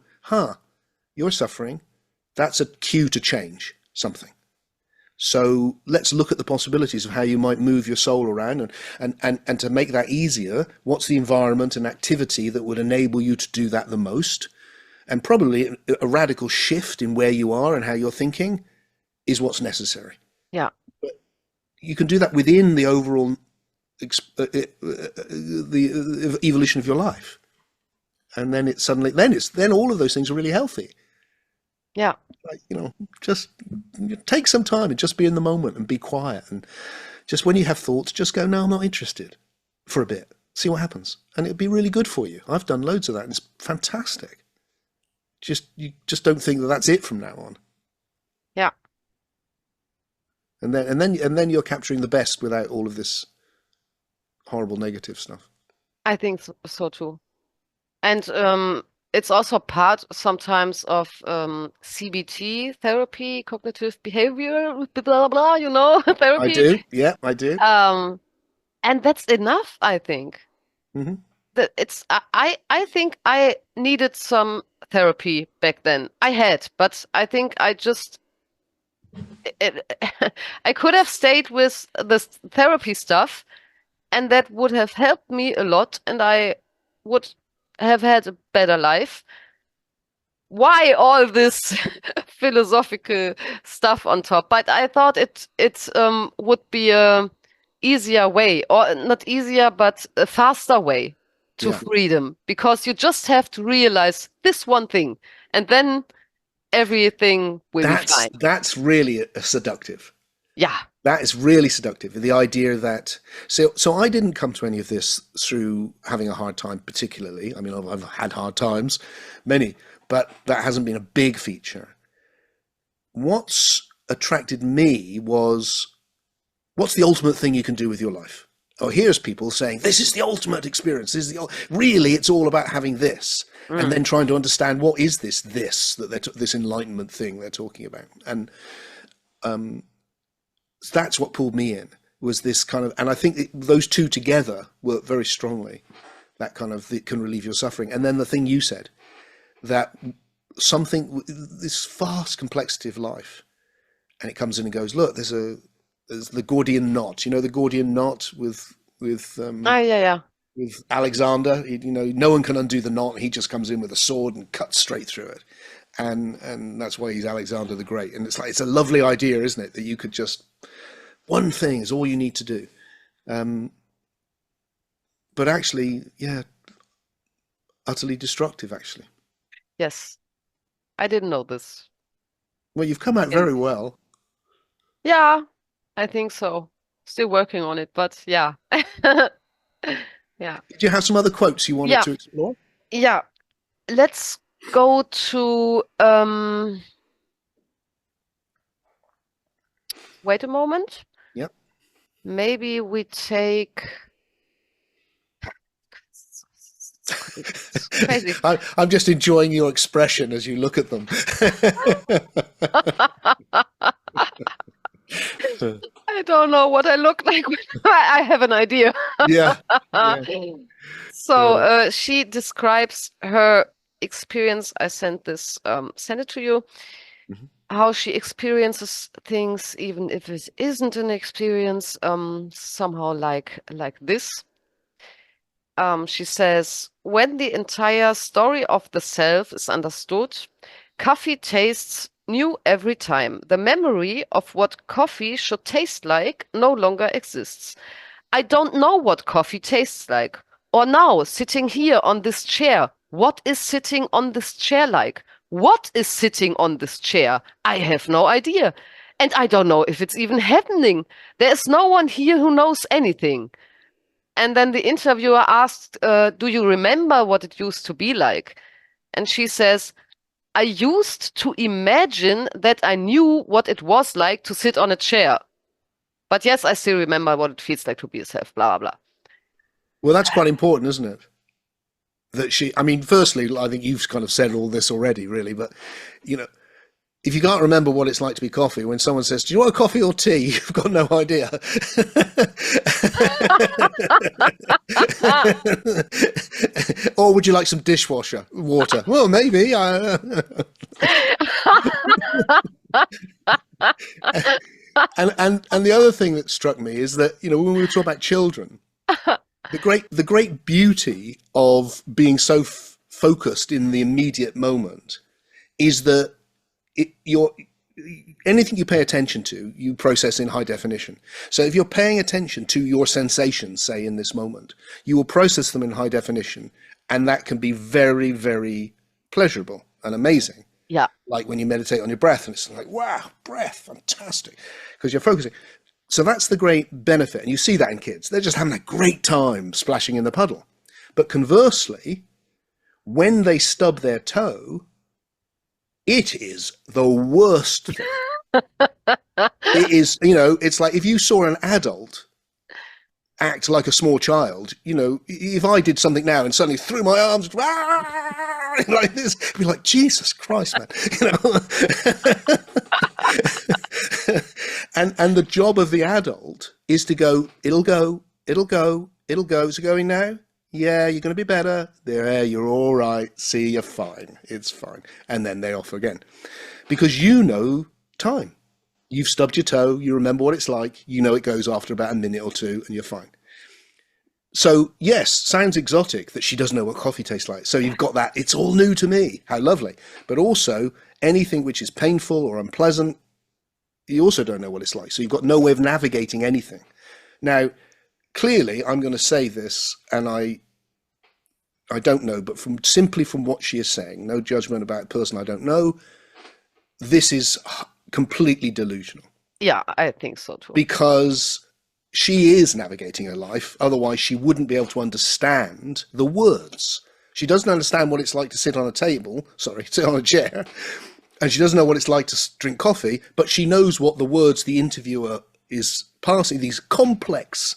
you're suffering. That's a cue to change something. So let's look at the possibilities of how you might move your soul around and to make that easier, what's the environment and activity that would enable you to do that the most? And probably a radical shift in where you are and how you're thinking is what's necessary. Yeah. But you can do that within the overall the evolution of your life. And then then all of those things are really healthy. Yeah. Like, just take some time and just be in the moment and be quiet. And just when you have thoughts, just go, no, I'm not interested for a bit. See what happens. And it'll be really good for you. I've done loads of that and it's fantastic. You just don't think that that's it from now on. Yeah. And then you're capturing the best without all of this horrible negative stuff. I think so too. And it's also part sometimes of CBT therapy, cognitive behavioral, blah blah blah, you know, I therapy. do. Yeah, I do. And that's enough, I think. hmm That it's I think I needed some therapy back then. I had, but I think I just I could have stayed with this therapy stuff, and that would have helped me a lot, and I would have had a better life. Why all this philosophical stuff on top? But I thought it would be a easier way, or not easier, but a faster way to Yeah. freedom, because you just have to realize this one thing, and then everything will be fine. That's really seductive. Yeah. That is really seductive. The idea that so I didn't come to any of this through having a hard time particularly. I mean, I've had hard times, many, but that hasn't been a big feature. What's attracted me was, what's the ultimate thing you can do with your life? Oh, here's people saying this is the ultimate experience. This is really, it's all about having this, and then trying to understand what is this that this enlightenment thing they're talking about, and that's what pulled me in, was this kind of, and I think those two together work very strongly. That kind of, it can relieve your suffering, and then the thing you said, that something, this vast complexity of life, and it comes in and goes, look, there's the Gordian knot. You know the Gordian knot with Yeah. with Alexander. No one can undo the knot. He just comes in with a sword and cuts straight through it, and that's why he's Alexander the Great. And it's a lovely idea, isn't it, that you could just, one thing is all you need to do. But actually, yeah, utterly destructive. Actually, Yes. I didn't know this. well, you've come out very well. Yeah, I think so. Still working on it, but yeah. Yeah. Did you have some other quotes you wanted to explore? Yeah. Let's go to wait a moment. Yep. Maybe we take it's crazy. I'm just enjoying your expression as you look at them. I don't know what I look like. I have an idea. Yeah. So she describes her experience. I sent it to you. How she experiences things, even if it isn't an experience, somehow like this. She says, when the entire story of the self is understood, coffee tastes new every time. The memory of what coffee should taste like no longer exists. I don't know what coffee tastes like. Or now, sitting here on this chair, what is sitting on this chair like? What is sitting on this chair? I have no idea. And I don't know if it's even happening. There is no one here who knows anything. And then the interviewer asked, do you remember what it used to be like? And she says, I used to imagine that I knew what it was like to sit on a chair. But yes, I still remember what it feels like to be yourself, blah, blah, blah. Well, that's quite important, isn't it? That I mean, firstly, I think you've kind of said all this already, really, but, if you can't remember what it's like to be coffee, when someone says, do you want a coffee or tea? You've got no idea. Or would you like some dishwasher water? Well, maybe. And the other thing that struck me is that, when we were talking about children, the great beauty of being so focused in the immediate moment is that anything you pay attention to, you process in high definition. So if you're paying attention to your sensations, say in this moment, you will process them in high definition, and that can be very, very pleasurable and amazing. Yeah. Like when you meditate on your breath, and it's like, wow, breath, fantastic, because you're focusing. So that's the great benefit, and you see that in kids. They're just having a great time splashing in the puddle. But conversely, when they stub their toe, it is the worst thing. It is, it's like if you saw an adult act like a small child, if I did something now and suddenly threw my arms, like this. Be like, Jesus Christ, man. And the job of the adult is to go, it'll go. Is it going now? Yeah, you're going to be better. There, you're all right. See, you're fine. It's fine. And then they off again. Because you know time. You've stubbed your toe. You remember what it's like. You know it goes after about a minute or two and you're fine. So, yes, sounds exotic that she doesn't know what coffee tastes like. So you've got that. It's all new to me. How lovely. But also, anything which is painful or unpleasant, you also don't know what it's like. So you've got no way of navigating anything. Now, clearly, I'm going to say this, and I don't know, but simply from what she is saying, no judgment about a person I don't know, this is completely delusional. Yeah, I think so too. Because she is navigating her life, otherwise she wouldn't be able to understand the words. She doesn't understand what it's like to sit on a chair, and she doesn't know what it's like to drink coffee, but she knows what the words the interviewer is passing, these complex,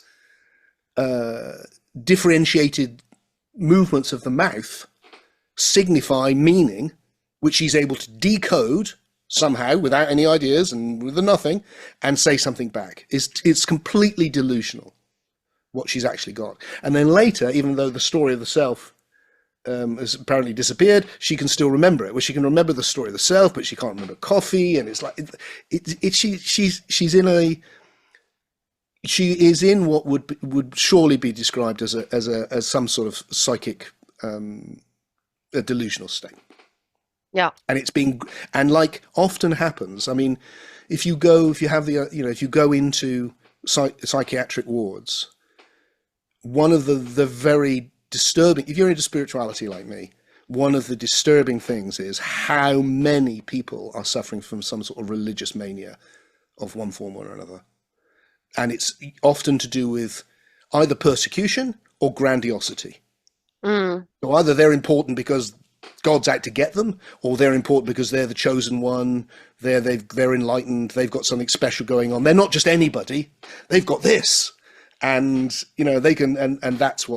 differentiated movements of the mouth signify meaning, which she's able to decode somehow without any ideas and with nothing, and say something back. It's completely delusional what she's actually got. And then later, even though the story of the self has apparently disappeared, she can still remember it. Well, she can remember the story of the self, but she can't remember coffee. And it's like she is in what would surely be described as some sort of psychic, a delusional state. Yeah. And like often happens, I mean, if you go into psychiatric wards, one of the very disturbing, if you're into spirituality like me, one of the disturbing things is how many people are suffering from some sort of religious mania of one form or another. And it's often to do with either persecution or grandiosity. So either they're important because God's out to get them, or they're important because they're the chosen one, they're enlightened, they've got something special going on. They're not just anybody, they've got this. And, they can, and that's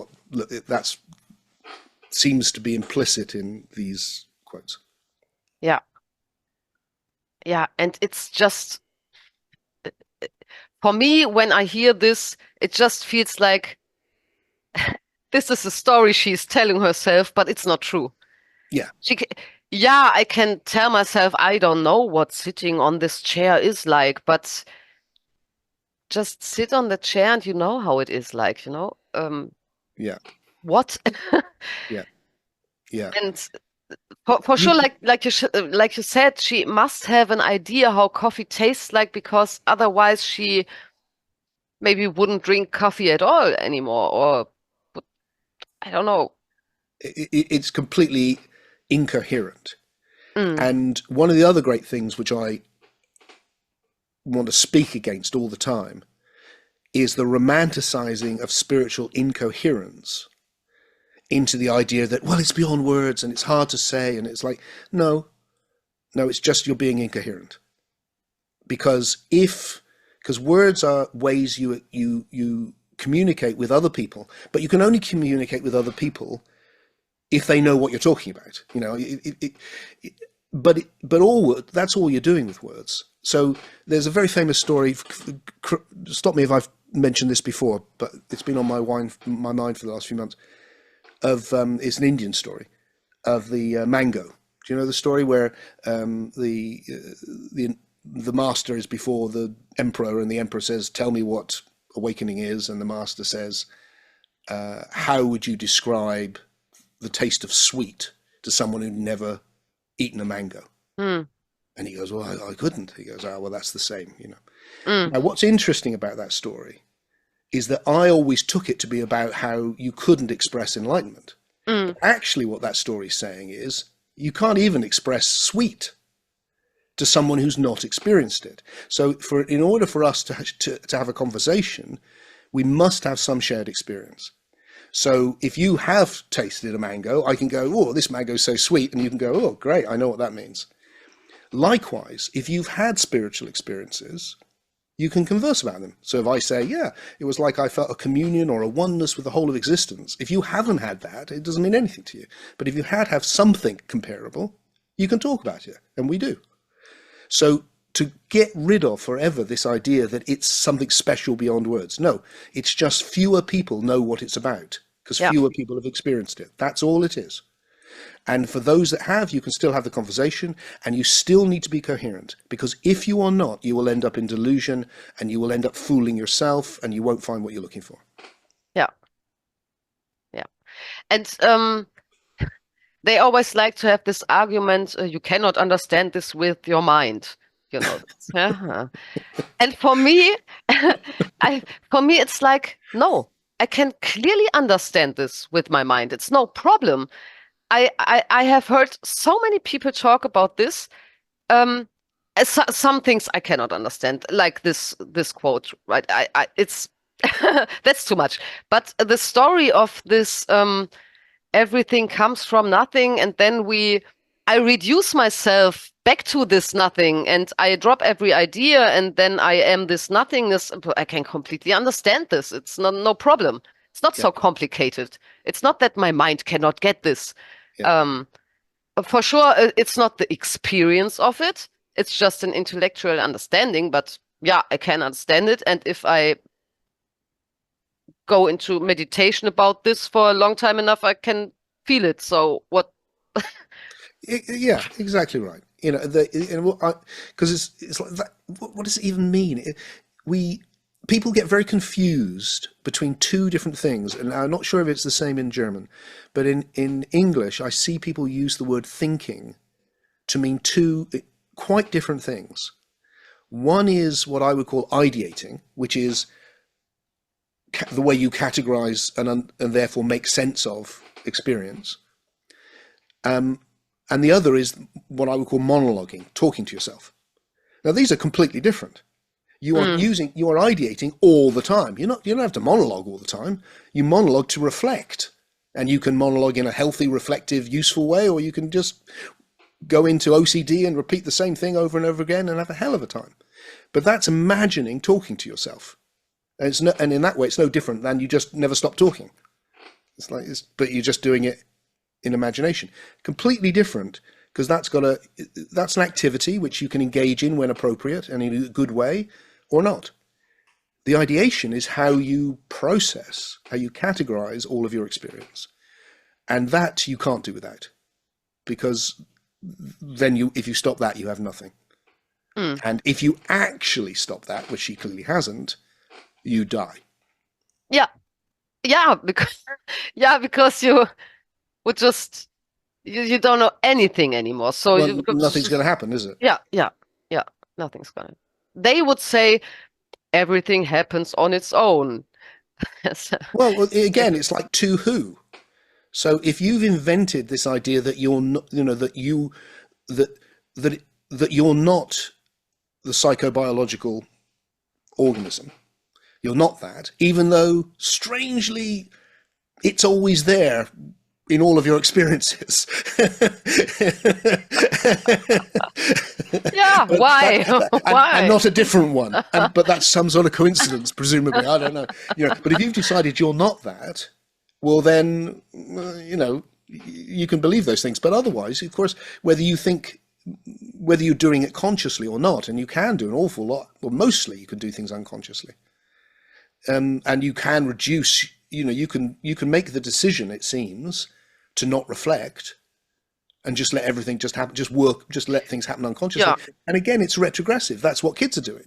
seems to be implicit in these quotes. Yeah. Yeah. And it's just, for me, when I hear this, it just feels like this is a story she's telling herself, but it's not true. Yeah. I can tell myself, I don't know what sitting on this chair is like, but just sit on the chair and you know how it is like, Yeah. What? Yeah. Yeah. And for sure, like you said, she must have an idea how coffee tastes like, because otherwise she maybe wouldn't drink coffee at all anymore, or I don't know. It's completely incoherent. And one of the other great things which I want to speak against all the time is the romanticizing of spiritual incoherence into the idea that, well, it's beyond words and it's hard to say, and it's like, no, it's just you're being incoherent. Because words are ways you communicate with other people, but you can only communicate with other people if they know what you're talking about, but that's all you're doing with words. So there's a very famous story. Stop me if I've mentioned this before, but it's been on my mind for the last few months. It's an Indian story of the mango. Do you know the story where the master is before the emperor, and the emperor says, "Tell me what awakening is," and the master says, "How would you describe the taste of sweet to someone who'd never eaten a mango?" And he goes, "Well, I couldn't." He goes, well, that's the same, Now, what's interesting about that story is that I always took it to be about how you couldn't express enlightenment. Actually, what that story is saying is you can't even express sweet to someone who's not experienced it. So in order for us to have a conversation, we must have some shared experience. So if you have tasted a mango, I can go, "Oh, this mango is so sweet," and you can go, "Oh, great, I know what that means." Likewise, if you've had spiritual experiences, you can converse about them. So if I say, yeah, it was like I felt a communion or a oneness with the whole of existence, if you haven't had that, it doesn't mean anything to you. But if you have something comparable, you can talk about it, and we do. So to get rid of forever this idea that it's something special beyond words, no, it's just fewer people know what it's about, because fewer people have experienced it. That's all it is. And for those that have, you can still have the conversation, and you still need to be coherent, because if you are not, you will end up in delusion, and you will end up fooling yourself, and you won't find what you're looking for. Yeah. Yeah. And they always like to have this argument, you cannot understand this with your mind. You know. Yeah. And for me, it's like, no, I can clearly understand this with my mind. It's no problem. I have heard so many people talk about this. Some things I cannot understand, like this quote, right? It's that's too much. But the story of this everything comes from nothing, and then I reduce myself back to this nothing, and I drop every idea, and then I am this nothingness. I can completely understand this. It's no problem. It's not so complicated. It's not that my mind cannot get this. For sure, it's not the experience of it. It's just an intellectual understanding, but yeah, I can understand it. And if I go into meditation about this for a long time enough, I can feel it. So what? Yeah, exactly right. You know, because it's like that. What does it even mean? People get very confused between two different things, and I'm not sure if it's the same in German, but in English, I see people use the word thinking to mean two quite different things. One is what I would call ideating, which is the way you categorize and therefore make sense of experience. And the other is what I would call monologuing, talking to yourself. Now, these are completely different. You are ideating all the time. You don't have to monologue all the time. You monologue to reflect, and you can monologue in a healthy, reflective, useful way, or you can just go into OCD and repeat the same thing over and over again and have a hell of a time. But that's imagining talking to yourself, and in that way, it's no different than you just never stop talking. But you're just doing it in imagination. Completely different, because that's an activity which you can engage in when appropriate and in a good way, or not. The ideation is how you process, how you categorize all of your experience. And that you can't do without, because then if you stop that, you have nothing. And if you actually stop that, which she clearly hasn't, you die. Yeah, because you would just you don't know anything anymore. So nothing's going to happen, is it? Yeah. Nothing's gonna. They would say everything happens on its own. Well, again, it's like to who? So if you've invented this idea that you're not, that you're not the psychobiological organism, you're not that, even though strangely it's always there in all of your experiences. Yeah, why? Why? And not a different one. But that's some sort of coincidence, presumably. I don't know. But if you've decided you're not that, well, then, you can believe those things. But otherwise, of course, whether you're doing it consciously or not, and you can do an awful lot, well, mostly you can do things unconsciously. And you can reduce, you can make the decision, it seems, to not reflect and just let everything just happen, just let things happen unconsciously. Yeah. And again, it's retrogressive. That's what kids are doing.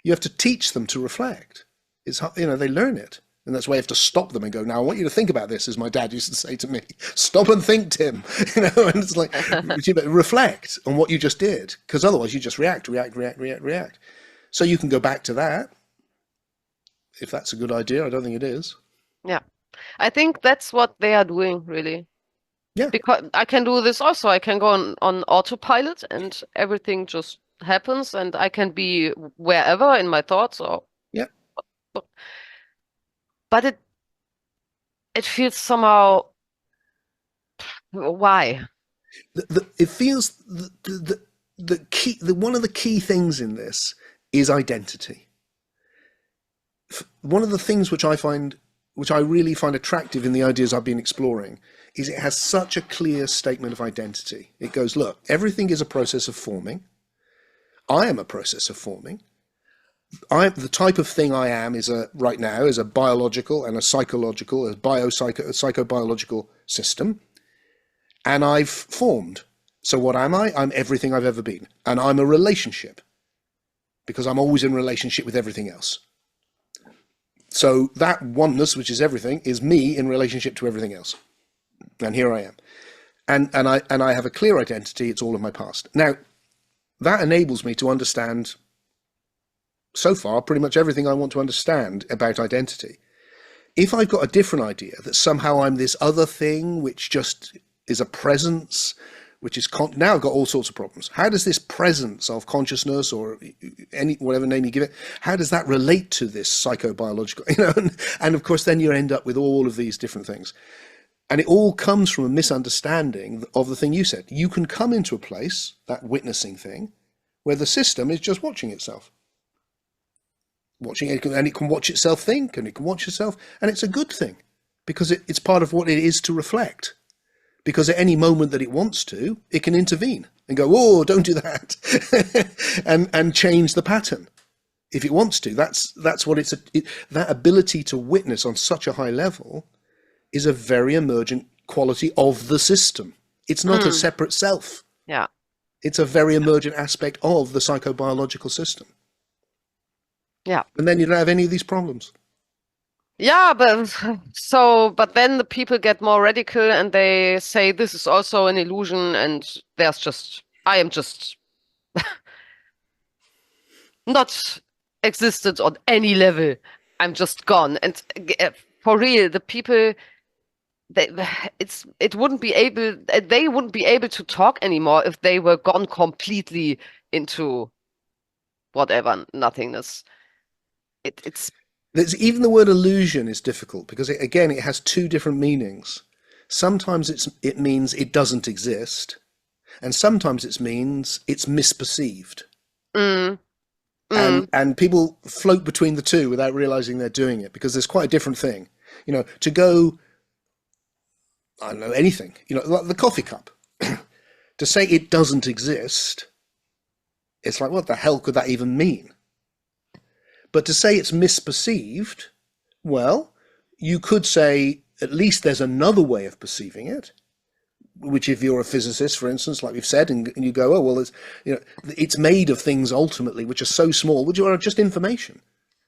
You have to teach them to reflect. It's, they learn it. And that's why you have to stop them and go, now I want you to think about this, as my dad used to say to me, stop and think, Tim. And it's like, reflect on what you just did, because otherwise you just react. So you can go back to that. If that's a good idea, I don't think it is. Yeah. I think that's what they are doing, really. Yeah. Because I can do this also. I can go on autopilot and everything just happens, and I can be wherever in my thoughts. Yeah. But it feels somehow. Why? It feels the key. One of the key things in this is identity. One of the things which I really find attractive in the ideas I've been exploring is it has such a clear statement of identity. It goes, look, everything is a process of forming. I am a process of forming. The type of thing I am right now is a biological and a psychological, a psychobiological system. And I've formed. So what am I? I'm everything I've ever been. And I'm a relationship because I'm always in relationship with everything else. So that oneness, which is everything, is me in relationship to everything else. And here I am. And I have a clear identity. It's all of my past. Now, that enables me to understand, so far, pretty much everything I want to understand about identity. If I've got a different idea that somehow I'm this other thing, which just is a presence, which is now I've got all sorts of problems. How does this presence of consciousness, or whatever name you give it, how does that relate to this psychobiological, and of course then you end up with all of these different things. And it all comes from a misunderstanding of the thing you said. You can come into a place, that witnessing thing, where the system is just watching itself. Watching it, and it can watch itself think, and it can watch itself, and it's a good thing, because it's part of what it is to reflect. Because at any moment that it wants to, it can intervene and go, oh, don't do that, and change the pattern. If it wants to, that's what that ability to witness on such a high level is a very emergent quality of the system. It's not a separate self. Yeah. It's a very emergent aspect of the psychobiological system. Yeah. And then you don't have any of these problems. Yeah, but then the people get more radical and they say this is also an illusion, and I am just not existed on any level. I'm just gone. And for real, the people, they wouldn't be able to talk anymore if they were gone completely into whatever nothingness. Even the word illusion is difficult because it has two different meanings. Sometimes it means it doesn't exist, and sometimes it means it's misperceived. And people float between the two without realizing they're doing it, because there's quite a different thing. To go, I don't know, anything, like the coffee cup, to say it doesn't exist, it's like, what the hell could that even mean? But to say it's misperceived, well, you could say at least there's another way of perceiving it, which if you're a physicist, for instance, like we've said, and you go, oh, well, it's made of things ultimately which are so small, which are just information.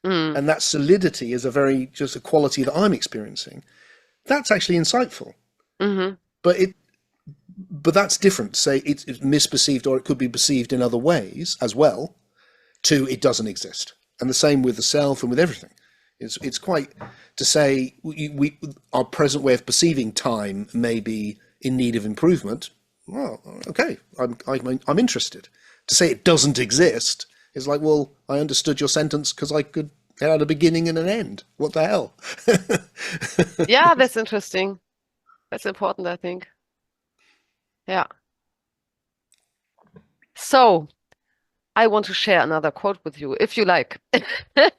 And that solidity is just a quality that I'm experiencing. That's actually insightful. But that's different. Say it's misperceived, or it could be perceived in other ways as well, to it doesn't exist. And the same with the self and with everything. It's quite to say our present way of perceiving time may be in need of improvement. Well, okay, I'm interested. To say it doesn't exist is like, well, I understood your sentence because I could get out a beginning and an end. What the hell? Yeah, that's interesting. That's important, I think. Yeah. So, I want to share another quote with you, if you like.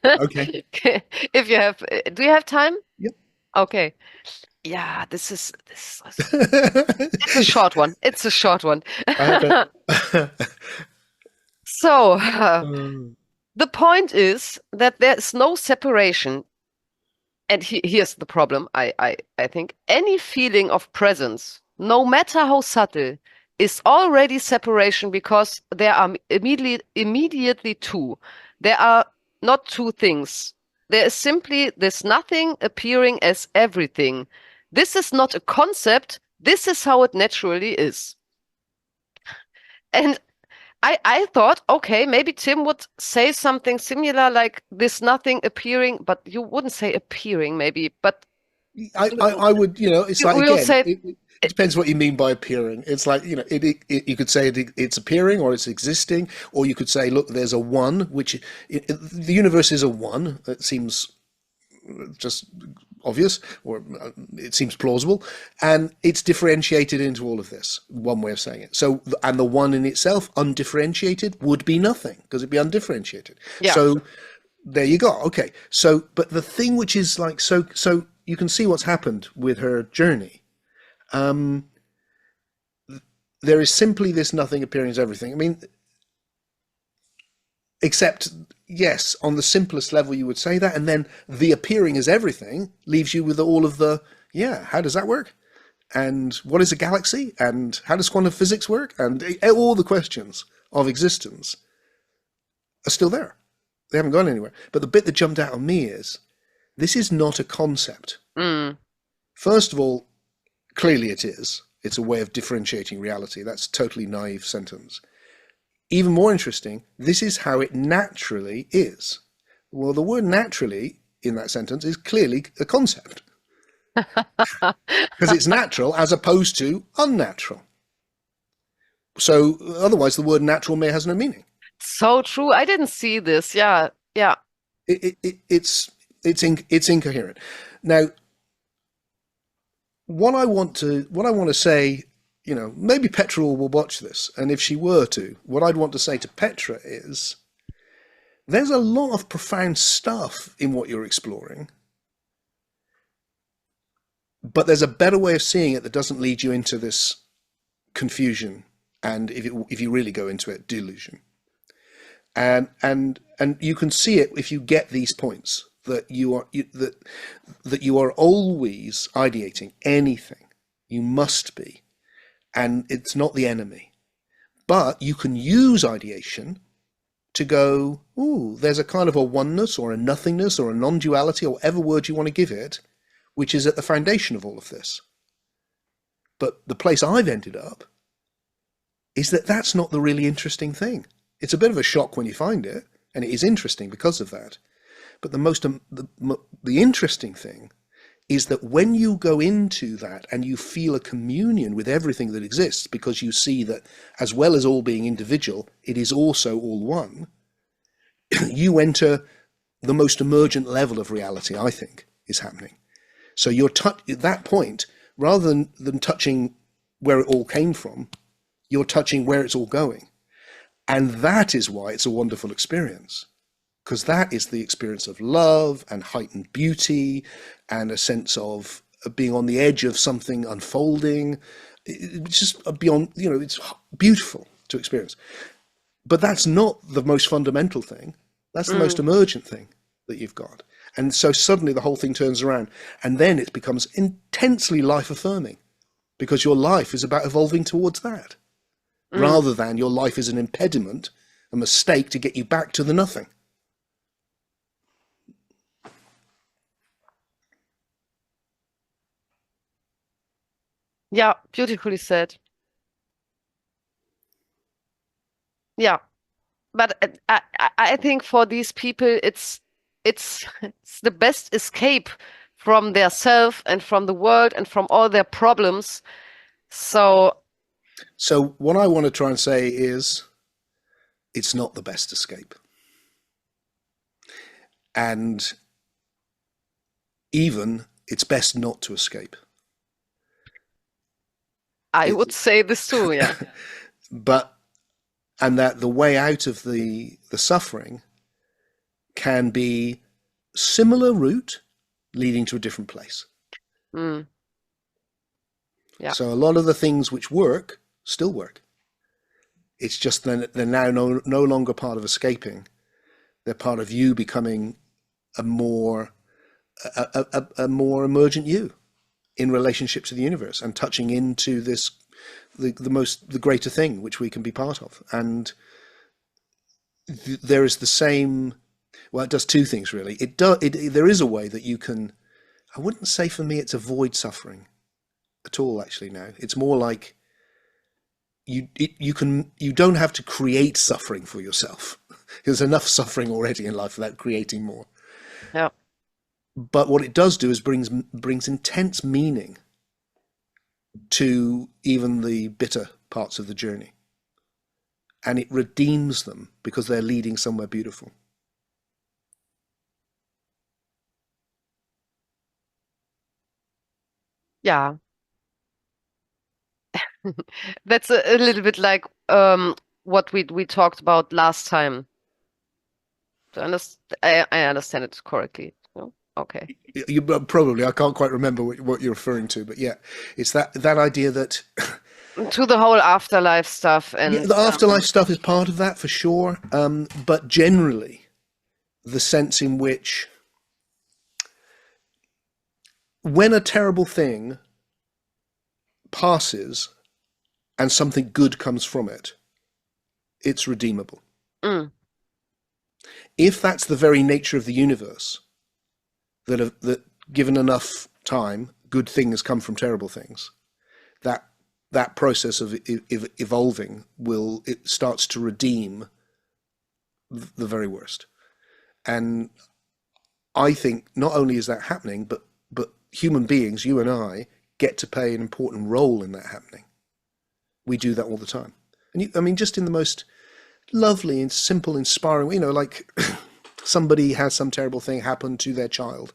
Okay. If you have, do you have time? Yep. Okay. Yeah, this is it's a short one. It's a short one. I have it. So, the point is that there is no separation. And here's the problem, I think. Any feeling of presence, no matter how subtle, is already separation, because there are immediately two. There are not two things. There is simply this nothing appearing as everything. This is not a concept. This is how it naturally is. And I thought, okay, maybe Tim would say something similar, like this nothing appearing, but you wouldn't say appearing, maybe, but I would, it's like, we'll again, say it depends what you mean by appearing. It's like, you could say it's appearing, or it's existing, or you could say, look, there's a one, which the universe is a one. It seems just obvious, or it seems plausible, and it's differentiated into all of this, one way of saying it. So, and the one in itself, undifferentiated, would be nothing, because it'd be undifferentiated. Yeah. So there you go. Okay. So, but the thing which is like, so you can see what's happened with her journey. There is simply this nothing appearing as everything. I mean, except, yes, on the simplest level you would say that, and then the appearing as everything leaves you with all of the, yeah, how does that work? And what is a galaxy? And how does quantum physics work? And all the questions of existence are still there. They haven't gone anywhere. But the bit that jumped out on me is, this is not a concept. First of all, clearly it is. It's a way of differentiating reality. That's a totally naive sentence. Even more interesting, this is how it naturally is. Well, the word naturally in that sentence is clearly a concept. Because it's natural as opposed to unnatural. So otherwise the word natural has no meaning. So true. I didn't see this. Yeah. Yeah. It's incoherent. Now, what I want to say, you know, maybe Petra will watch this, and if she were to, what I'd want to say to Petra is, there's a lot of profound stuff in what you're exploring, but there's a better way of seeing it that doesn't lead you into this confusion, and if you really go into it, delusion. And you can see it if you get these points, that you are always ideating anything. You must be. And it's not the enemy. But you can use ideation to go, ooh, there's a kind of a oneness or a nothingness or a non-duality or whatever word you want to give it, which is at the foundation of all of this. But the place I've ended up is that that's not the really interesting thing. It's a bit of a shock when you find it, and it is interesting because of that. But the interesting thing is that when you go into that and you feel a communion with everything that exists, because you see that as well as all being individual, it is also all one, you enter the most emergent level of reality, I think, is happening. So you're at that point, rather than touching where it all came from, you're touching where it's all going. And that is why it's a wonderful experience. Because that is the experience of love and heightened beauty and a sense of being on the edge of something unfolding. It's just beyond, you know, it's beautiful to experience. But that's not the most fundamental thing. That's the most emergent thing that you've got. And so suddenly the whole thing turns around, and then it becomes intensely life-affirming, because your life is about evolving towards that, rather than your life is an impediment, a mistake to get you back to the nothing. Yeah, beautifully said. Yeah, but I think for these people, it's the best escape from their self and from the world and from all their problems. So what I want to try and say is, it's not the best escape. And even it's best not to escape. I would say this too, yeah. And that the way out of the suffering can be similar route leading to a different place. Yeah. So a lot of the things which work still work. It's just they're now no longer part of escaping. They're part of you becoming a more emergent you in relationship to the universe and touching into this the greater thing which we can be part of. And there is the same. Well, it does two things really. There is a way that you can. I wouldn't say for me it's avoid suffering at all. Actually, now it's more like you don't have to create suffering for yourself. There's enough suffering already in life without creating more. Yeah. But what it does do is brings intense meaning to even the bitter parts of the journey. And it redeems them because they're leading somewhere beautiful. yeah, that's a little bit like what we talked about last time. I understand it correctly. No? Okay. You probably, I can't quite remember what you're referring to, but yeah, it's that idea that To the whole afterlife stuff yeah, and the afterlife stuff is part of that for sure. But generally, the sense in which when a terrible thing passes and something good comes from it, it's redeemable. mm, If that's the very nature of the universe, that given enough time, good things come from terrible things, that process of evolving it starts to redeem the very worst. And I think not only is that happening, but human beings, you and I, get to play an important role in that happening. We do that all the time. And I mean, just in the most lovely and simple, inspiring, like somebody has some terrible thing happen to their child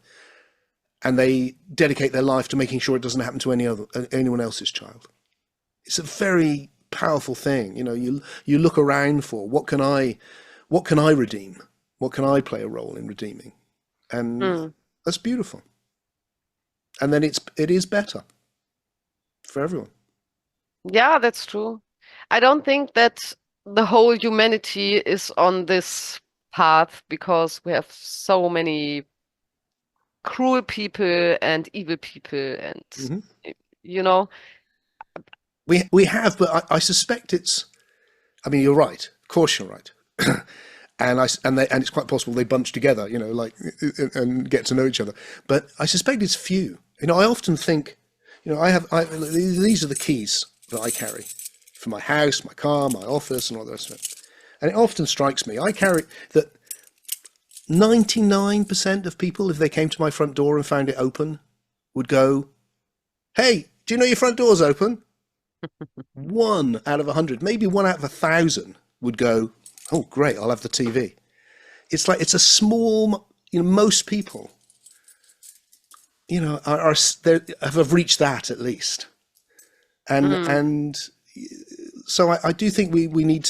and they dedicate their life to making sure it doesn't happen to anyone else's child. It's a very powerful thing. You look around for what can I redeem? What can I play a role in redeeming? And that's beautiful. And then it is better for everyone. yeah, that's true. I don't think that the whole humanity is on this path because we have so many cruel people and evil people and you know. We have, but I suspect it's. I mean, you're right. Of course, you're right. And it's quite possible they bunch together, and get to know each other. But I suspect it's few. I often think, these are the keys that I carry for my house, my car, my office, and all the rest of it. And it often strikes me, I carry that 99% of people, if they came to my front door and found it open, would go, "Hey, do you know your front door's open?" 1 out of 100, maybe 1 out of 1,000 would go, "Oh, great, I'll have the TV." It's like, it's a small, most people, have reached that at least. And so I do think we need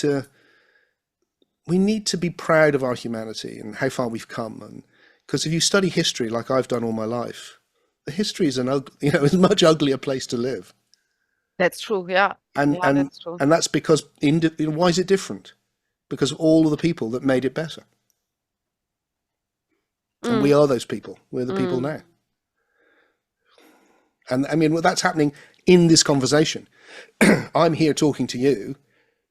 to be proud of our humanity and how far we've come. And because if you study history, like I've done all my life, the history is is a much uglier place to live. That's true, yeah. And that's true. And that's because why is it different? Because of all of the people that made it better. And we are those people. We're the people now. And I mean, that's happening in this conversation. I'm here talking to you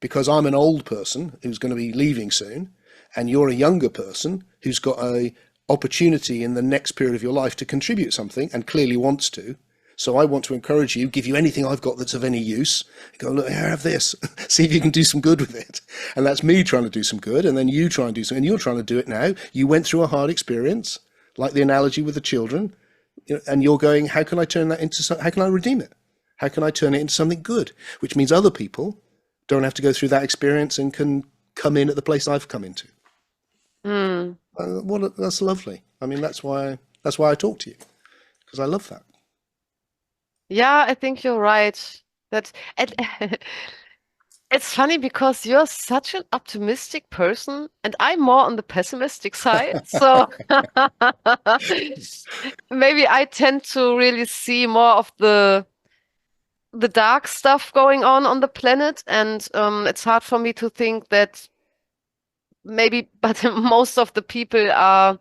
because I'm an old person who's going to be leaving soon, and you're a younger person who's got a opportunity in the next period of your life to contribute something and clearly wants to. So I want to encourage you, give you anything I've got that's of any use. Go, look, here, have this. See if you can do some good with it. And that's me trying to do some good, and then you try and do something, and you're trying to do it now. You went through a hard experience, like the analogy with the children, and you're going, how can I turn that into something? How can I redeem it? How can I turn it into something good? Which means other people don't have to go through that experience and can come in at the place I've come into. That's lovely. I mean, that's why I talk to you, because I love that. Yeah, I think you're right. It's funny because you're such an optimistic person and I'm more on the pessimistic side. So maybe I tend to really see more of the dark stuff going on the planet, and it's hard for me to think that maybe, but most of the people are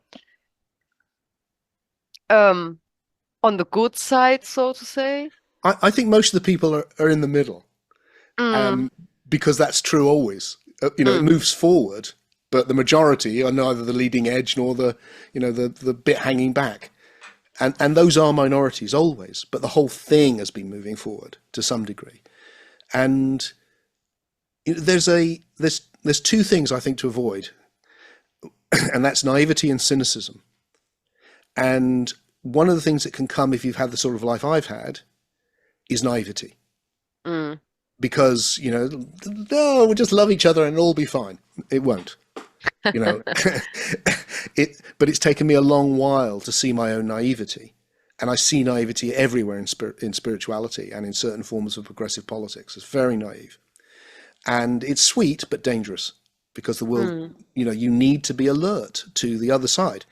on the good side, so to say. I think most of the people are in the middle, because that's true always. It moves forward, but the majority are neither the leading edge nor the bit hanging back. And those are minorities always, but the whole thing has been moving forward to some degree. And there's two things I think to avoid, and that's naivety and cynicism. And one of the things that can come if you've had the sort of life I've had is naivety. Because, we'll just love each other and it'll all be fine. It won't. But it's taken me a long while to see my own naivety And I see naivety everywhere in spirituality and in certain forms of progressive politics. It's very naive. And it's sweet, but dangerous, because the world, you need to be alert to the other side.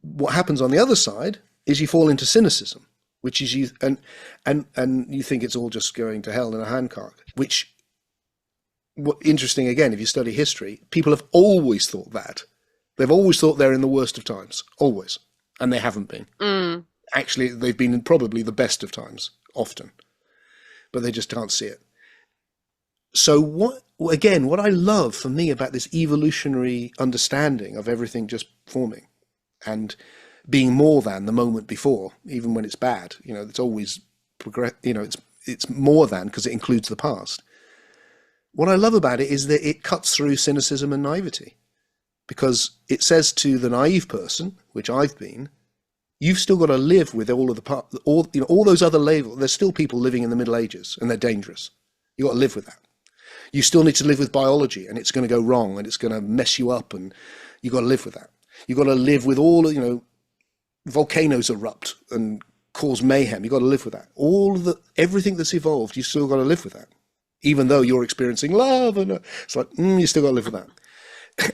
What happens on the other side is you fall into cynicism, which is and you think it's all just going to hell in a handcart, which, interesting again, if you study history, people have always thought that. They've always thought they're in the worst of times, always. And they haven't been. Actually, they've been in probably the best of times, often. But they just can't see it. So what I love for me about this evolutionary understanding of everything just forming and being more than the moment before, even when it's bad, it's always it's more than because it includes the past. What I love about it is that it cuts through cynicism and naivety, because it says to the naive person, which I've been, you've still got to live with all of all those other labels. There's still people living in the Middle Ages, and they're dangerous. You've got to live with that. You still need to live with biology, and it's going to go wrong, and it's going to mess you up, and you've got to live with that. You've got to live with all, volcanoes erupt and cause mayhem. You've got to live with that. Everything that's evolved, you've still got to live with that. Even though you're experiencing love, and it's like, you still got to live with that.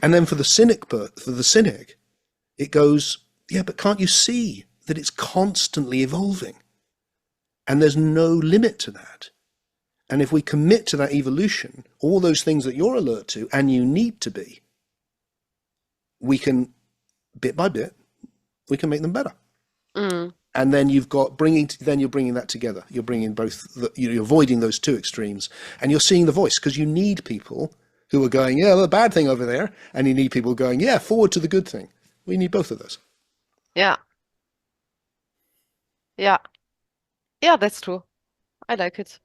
And then for the cynic, it goes, yeah, but can't you see that it's constantly evolving? And there's no limit to that. And if we commit to that evolution, all those things that you're alert to and you need to be, we can, bit by bit, we can make them better. And then you're bringing that together. You're bringing both, you're avoiding those two extremes, and you're seeing the voice, because you need people who are going, yeah, the bad thing over there, and you need people going, yeah, forward to the good thing. We need both of those. Yeah. Yeah. Yeah, that's true. I like it.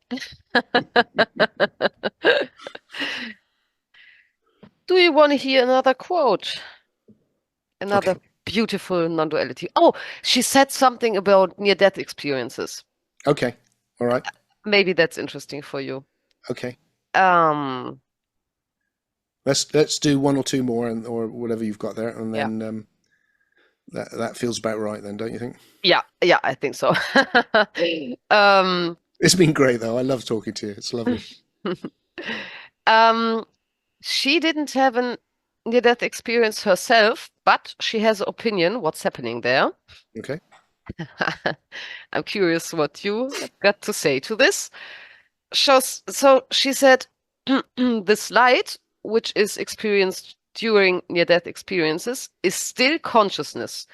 Do you want to hear another quote? Another beautiful non-duality. Oh, she said something about near-death experiences. Okay. All right. Maybe that's interesting for you. Okay. Um, Let's do one or two more, or whatever you've got there, and then that feels about right. Then, don't you think? yeah, I think so. It's been great, though. I love talking to you. It's lovely. She didn't have a near-death experience herself, but she has an opinion what's happening there. Okay. I'm curious what you got to say to this. So she said, this light, which is experienced during near-death experiences, is still consciousness.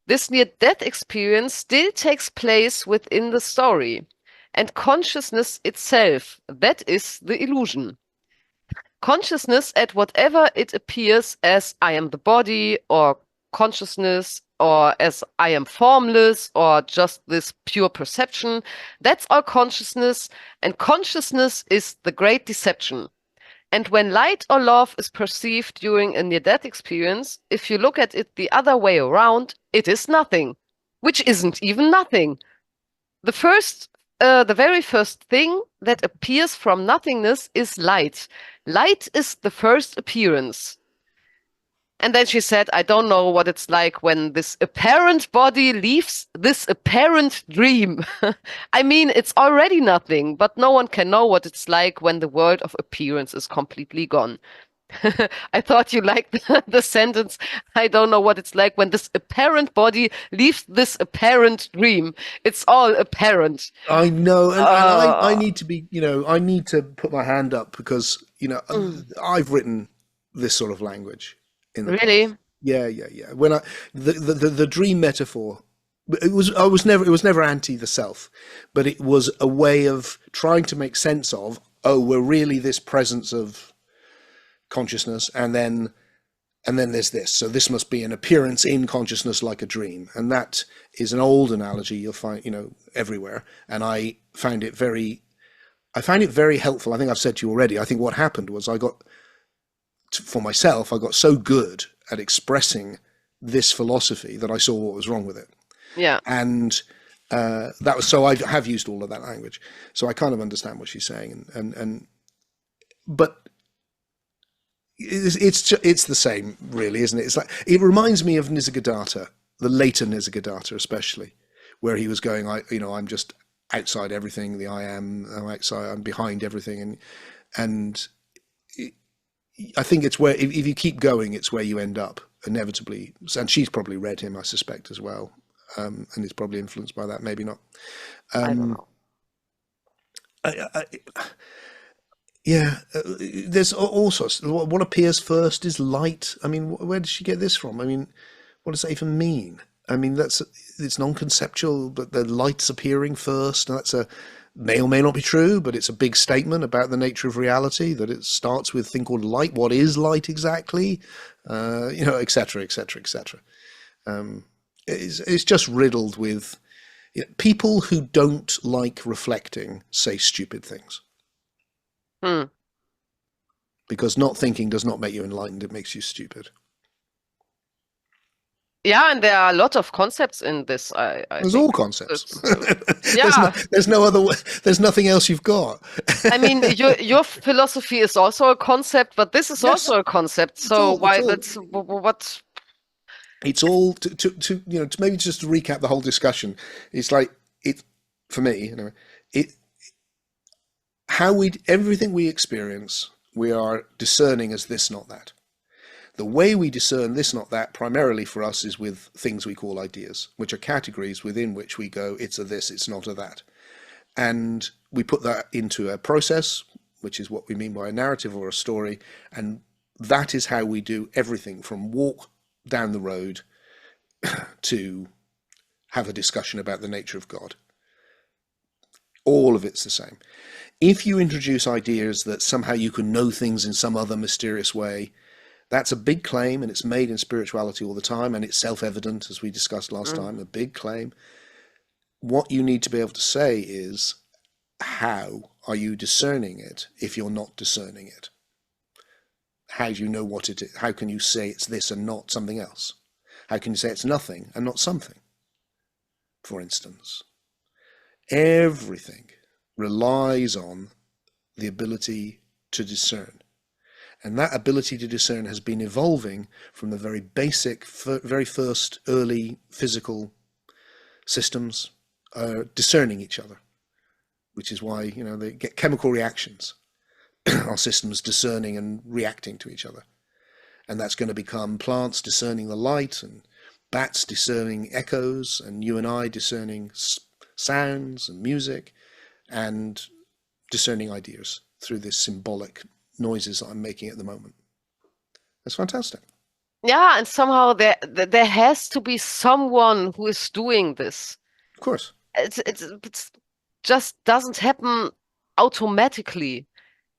This near-death experience still takes place within the story, and consciousness itself, that is the illusion. Consciousness at whatever it appears as I am the body, or consciousness, or as I am formless, or just this pure perception, that's all consciousness, and consciousness is the great deception. And when light or love is perceived during a near-death experience, if you look at it the other way around, it is nothing, which isn't even nothing. The very first thing that appears from nothingness is light. Light is the first appearance. And then she said, I don't know what it's like when this apparent body leaves this apparent dream. I mean, it's already nothing, but no one can know what it's like when the world of appearance is completely gone. I thought you liked the sentence, I don't know what it's like when this apparent body leaves this apparent dream. It's all apparent. I know, and I need to be, I need to put my hand up, because, I've written this sort of language in the Really? past. Yeah. When the dream metaphor, it was never anti the self, but it was a way of trying to make sense of, we're really this presence of consciousness, and then there's this, so this must be an appearance in consciousness like a dream. And that is an old analogy you'll find everywhere, and I found it very helpful. I think I've said to you already, I think what happened was I got so good at expressing this philosophy that I saw what was wrong with it. Yeah. And that was, so I have used all of that language, so I kind of understand what she's saying, but it's the same, really, isn't it? It's like, it reminds me of Nisargadatta, the later Nisargadatta especially, where he was going, I'm just outside everything. I'm outside, I'm behind everything, and I think it's where if you keep going, it's where you end up inevitably. And she's probably read him, I suspect, as well, and is probably influenced by that. Maybe not. I don't know. Yeah, there's all sorts. What appears first is light. I mean, where did she get this from? I mean, what does that even mean? I mean, it's non-conceptual, but the light's appearing first, and may or may not be true, but it's a big statement about the nature of reality, that it starts with a thing called light. What is light exactly? Et cetera, et cetera, et cetera. It's just riddled with people who don't like reflecting say stupid things. Because not thinking does not make you enlightened, it makes you stupid. Yeah, and there are a lot of concepts in this. There's think all concepts. yeah. There's no other way. There's nothing else you've got. I mean, your philosophy is also a concept, but this is Yes. also a concept. So why that's what? It's all to maybe just to recap the whole discussion. It's like it for me. Everything we experience, we are discerning as this, not that. The way we discern this, not that, primarily for us is with things we call ideas, which are categories within which we go, it's a this, it's not a that. And we put that into a process, which is what we mean by a narrative or a story. And that is how we do everything from walk down the road to have a discussion about the nature of God. All of it's the same. If you introduce ideas that somehow you can know things in some other mysterious way, that's a big claim, and it's made in spirituality all the time, and it's self-evident, as we discussed last time, a big claim. What you need to be able to say is, how are you discerning it if you're not discerning it? How do you know what it is? How can you say it's this and not something else? How can you say it's nothing and not something? For instance, everything relies on the ability to discern. And that ability to discern has been evolving from the very basic, very first early physical systems discerning each other, which is why, they get chemical reactions. Our systems discerning and reacting to each other. And that's going to become plants discerning the light, and bats discerning echoes, and you and I discerning sounds and music, and discerning ideas through this symbolic noises that I'm making at the moment. That's fantastic. Yeah, and somehow there has to be someone who is doing this. Of course. It's just doesn't happen automatically.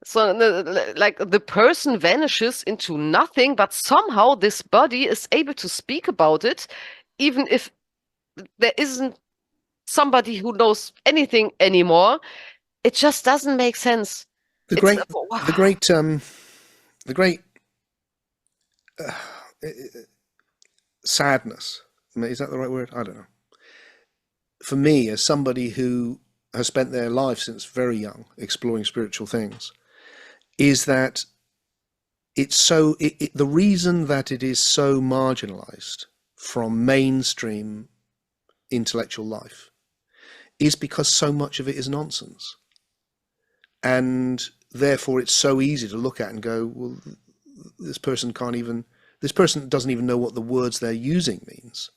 So like the person vanishes into nothing, but somehow this body is able to speak about it, even if there isn't somebody who knows anything anymore. It just doesn't make sense. The great sadness, is that the right word? I don't know. For me, as somebody who has spent their life since very young exploring spiritual things, is that the reason that it is so marginalized from mainstream intellectual life is because so much of it is nonsense. And therefore it's so easy to look at and go, well, this person doesn't even know what the words they're using means.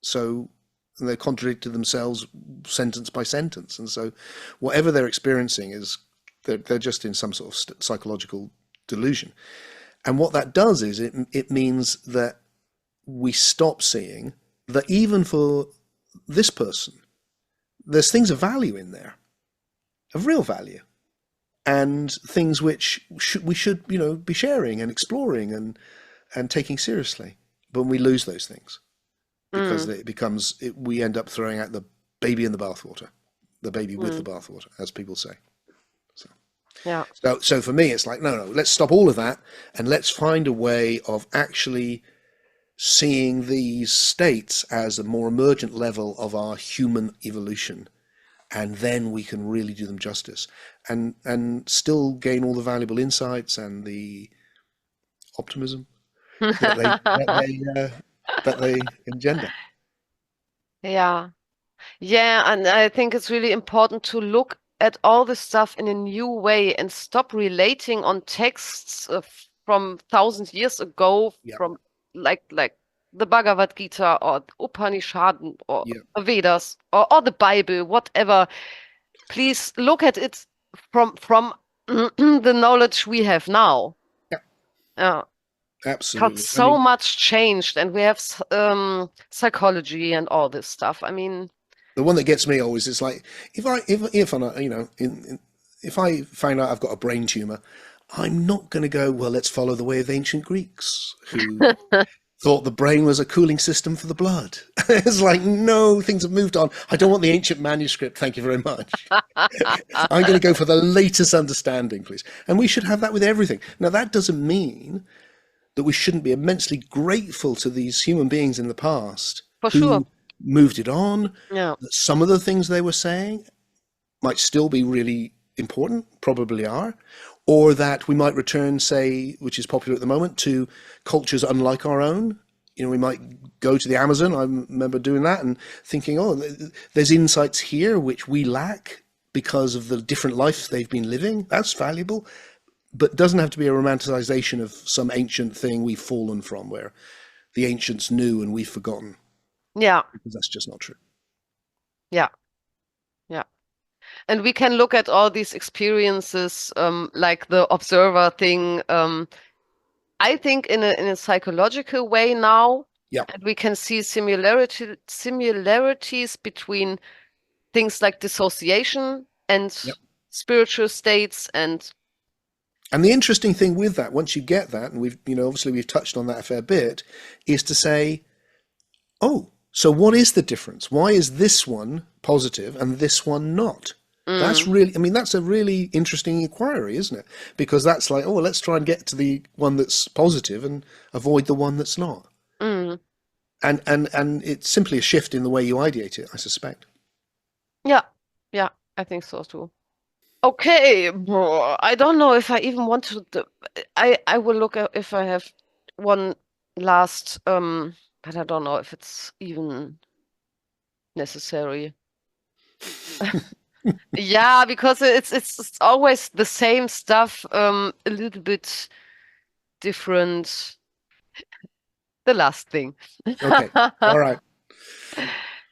So they contradict themselves sentence by sentence. And so whatever they're experiencing is, they're just in some sort of psychological delusion. And what that does is it means that we stop seeing that even for this person, there's things of value in there, of real value, and things which we should be sharing and exploring and taking seriously. But we lose those things because we end up throwing out the baby in the bathwater, the baby with the bathwater, as people say. Yeah. So for me, it's like, no, let's stop all of that and let's find a way of actually seeing these states as a more emergent level of our human evolution. And then we can really do them justice and still gain all the valuable insights and the optimism that they engender. Yeah. Yeah, and I think it's really important to look at all this stuff in a new way and stop relating on texts from thousands years ago, Yeah, from like the Bhagavad Gita or Upanishaden or yeah, Vedas or the Bible, whatever. Please look at it from the knowledge we have now. yeah, Yeah. Because absolutely. I so mean, much changed, and we have psychology and all this stuff. I mean, the one that gets me always is like if I'm not, if I find out I've got a brain tumor, I'm not going to go, well, let's follow the way of the ancient Greeks who thought the brain was a cooling system for the blood. It's like, no, things have moved on. I don't want the ancient manuscript. Thank you very much. I'm going to go for the latest understanding, please. And we should have that with everything. Now, that doesn't mean that we shouldn't be immensely grateful to these human beings in the past for sure. who moved it on. Yeah. That some of the things they were saying might still be really important, probably are, or that we might return, say, which is popular at the moment, to cultures unlike our own. We might go to the Amazon. I remember doing that and thinking, oh, there's insights here which we lack because of the different life they've been living. That's valuable, but doesn't have to be a romanticization of some ancient thing we've fallen from, where the ancients knew and we've forgotten, Yeah. because that's just not true. Yeah. Yeah. And we can look at all these experiences, like the observer thing, I think in a psychological way now, Yeah. and we can see similarities between things like dissociation and Yep. spiritual states and And the interesting thing with that, once you get that, and obviously we've touched on that a fair bit, is to say, oh, so what is the difference? Why is this one positive and this one not? That's really, that's a really interesting inquiry, isn't it? Because that's like, oh, well, let's try and get to the one that's positive and avoid the one that's not. mm, And it's simply a shift in the way you ideate it, I suspect. yeah, yeah, I think so too. Okay, I don't know if I even want to. I will look at if I have one last, but I don't know if it's even necessary. Yeah, because it's always the same stuff, a little bit different. The last thing. Okay. All right.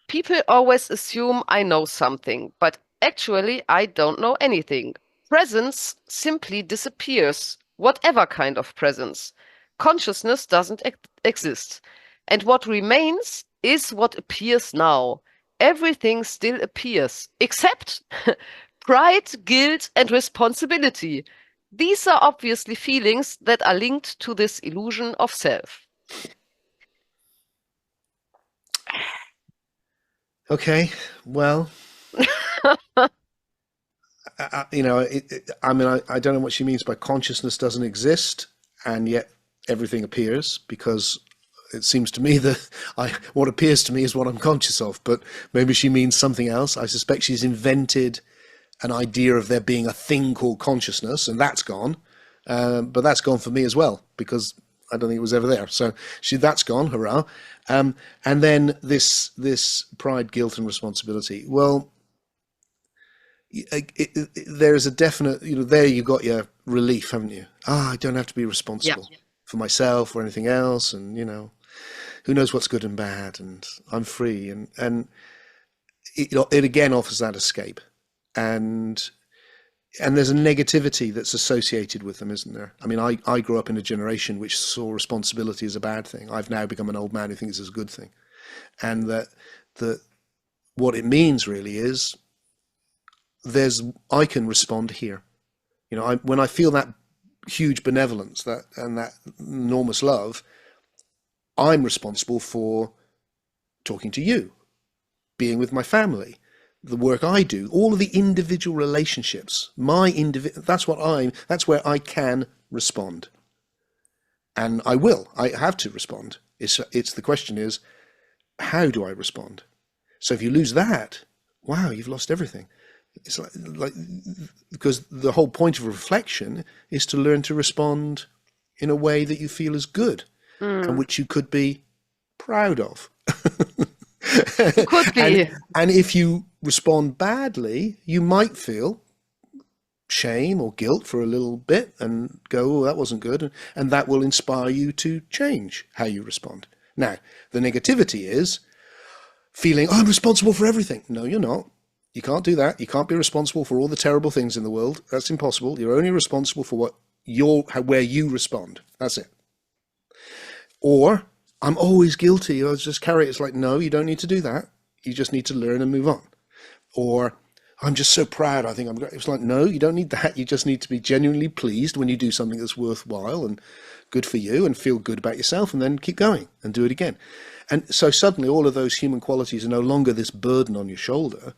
People always assume I know something, but actually I don't know anything. Presence simply disappears, whatever kind of presence. Consciousness doesn't exist. And what remains is what appears now. Everything still appears, except pride, guilt, and responsibility. These are obviously feelings that are linked to this illusion of self. Okay. Well, I don't know what she means by consciousness doesn't exist, and yet everything appears, because it seems to me that what appears to me is what I'm conscious of, but maybe she means something else. I suspect she's invented an idea of there being a thing called consciousness, and that's gone. But that's gone for me as well, because I don't think it was ever there. So that's gone, hurrah. And then this pride, guilt, and responsibility. Well, there's a definite, there you got your relief, haven't you? I don't have to be responsible for myself or anything else, and who knows what's good and bad, and I'm free, and it again offers that escape, and there's a negativity that's associated with them, isn't there? I mean, I grew up in a generation which saw responsibility as a bad thing. I've now become an old man who thinks it's a good thing, and that what it means really is I can respond here. When I feel that huge benevolence, and that enormous love, I'm responsible for talking to you, being with my family, the work I do, all of the individual relationships, that's where I can respond. And I have to respond. It's the question is, how do I respond? So if you lose that, wow, you've lost everything. It's like because the whole point of reflection is to learn to respond in a way that you feel is good and which you could be proud of. Could be. And if you respond badly, you might feel shame or guilt for a little bit and go, oh, that wasn't good. And that will inspire you to change how you respond. Now, the negativity is feeling, oh, I'm responsible for everything. No, you're not. You can't do that. You can't be responsible for all the terrible things in the world. That's impossible. You're only responsible for where you respond. That's it. Or, I'm always guilty. I just carry it. It's like, no, you don't need to do that. You just need to learn and move on. Or, I'm just so proud. I think I'm great. It's like, no, you don't need that. You just need to be genuinely pleased when you do something that's worthwhile and good for you and feel good about yourself, and then keep going and do it again. And so suddenly all of those human qualities are no longer this burden on your shoulder.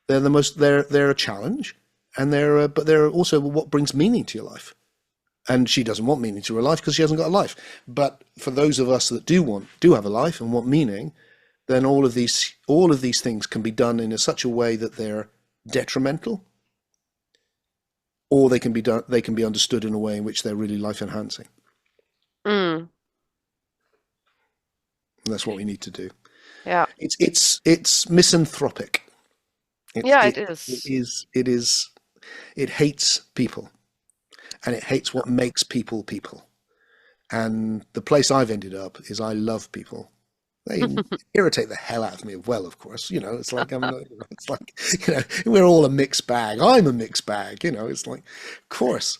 They're a challenge, and but they're also what brings meaning to your life. And she doesn't want meaning to her life because she hasn't got a life. But for those of us that do have a life and want meaning, then all of these things can be done in such a way that they're detrimental, or they can be understood in a way in which they're really life enhancing. And that's what we need to do. Yeah. It's misanthropic. It is. It hates people, and it hates what makes people people. And the place I've ended up is I love people. They irritate the hell out of me. Well, of course, it's like we're all a mixed bag. I'm a mixed bag. It's like, of course,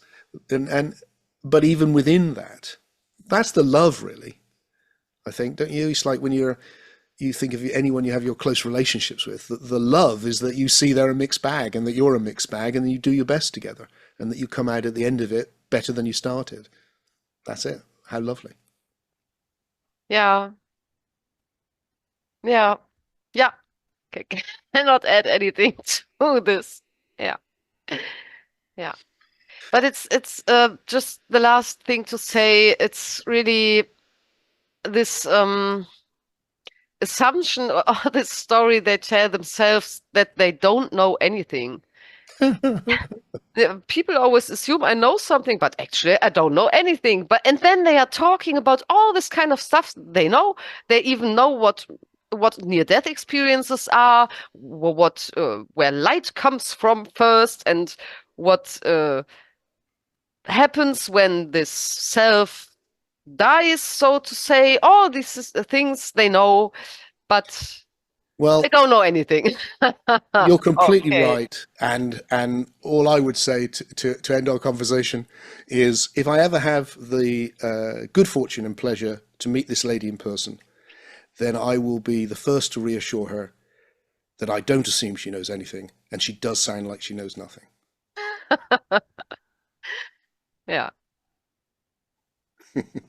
but even within that, that's the love, really. I think, don't you? It's like when you think of anyone you have your close relationships with, the love is that you see they're a mixed bag and that you're a mixed bag and that you do your best together and that you come out at the end of it better than you started. That's it. How lovely. Yeah. Yeah. Yeah. Cannot add anything to this. Yeah. Yeah. But it's just the last thing to say. It's really this assumption or this story they tell themselves that they don't know anything. People always assume I know something, but actually I don't know anything. And then they are talking about all this kind of stuff they know. They even know what near-death experiences are, where light comes from first, and what happens when this self dies, so to say. All these things they know, but they don't know anything. You're completely right. And all I would say to end our conversation is, if I ever have the good fortune and pleasure to meet this lady in person, then I will be the first to reassure her that I don't assume she knows anything, and she does sound like she knows nothing. Yeah.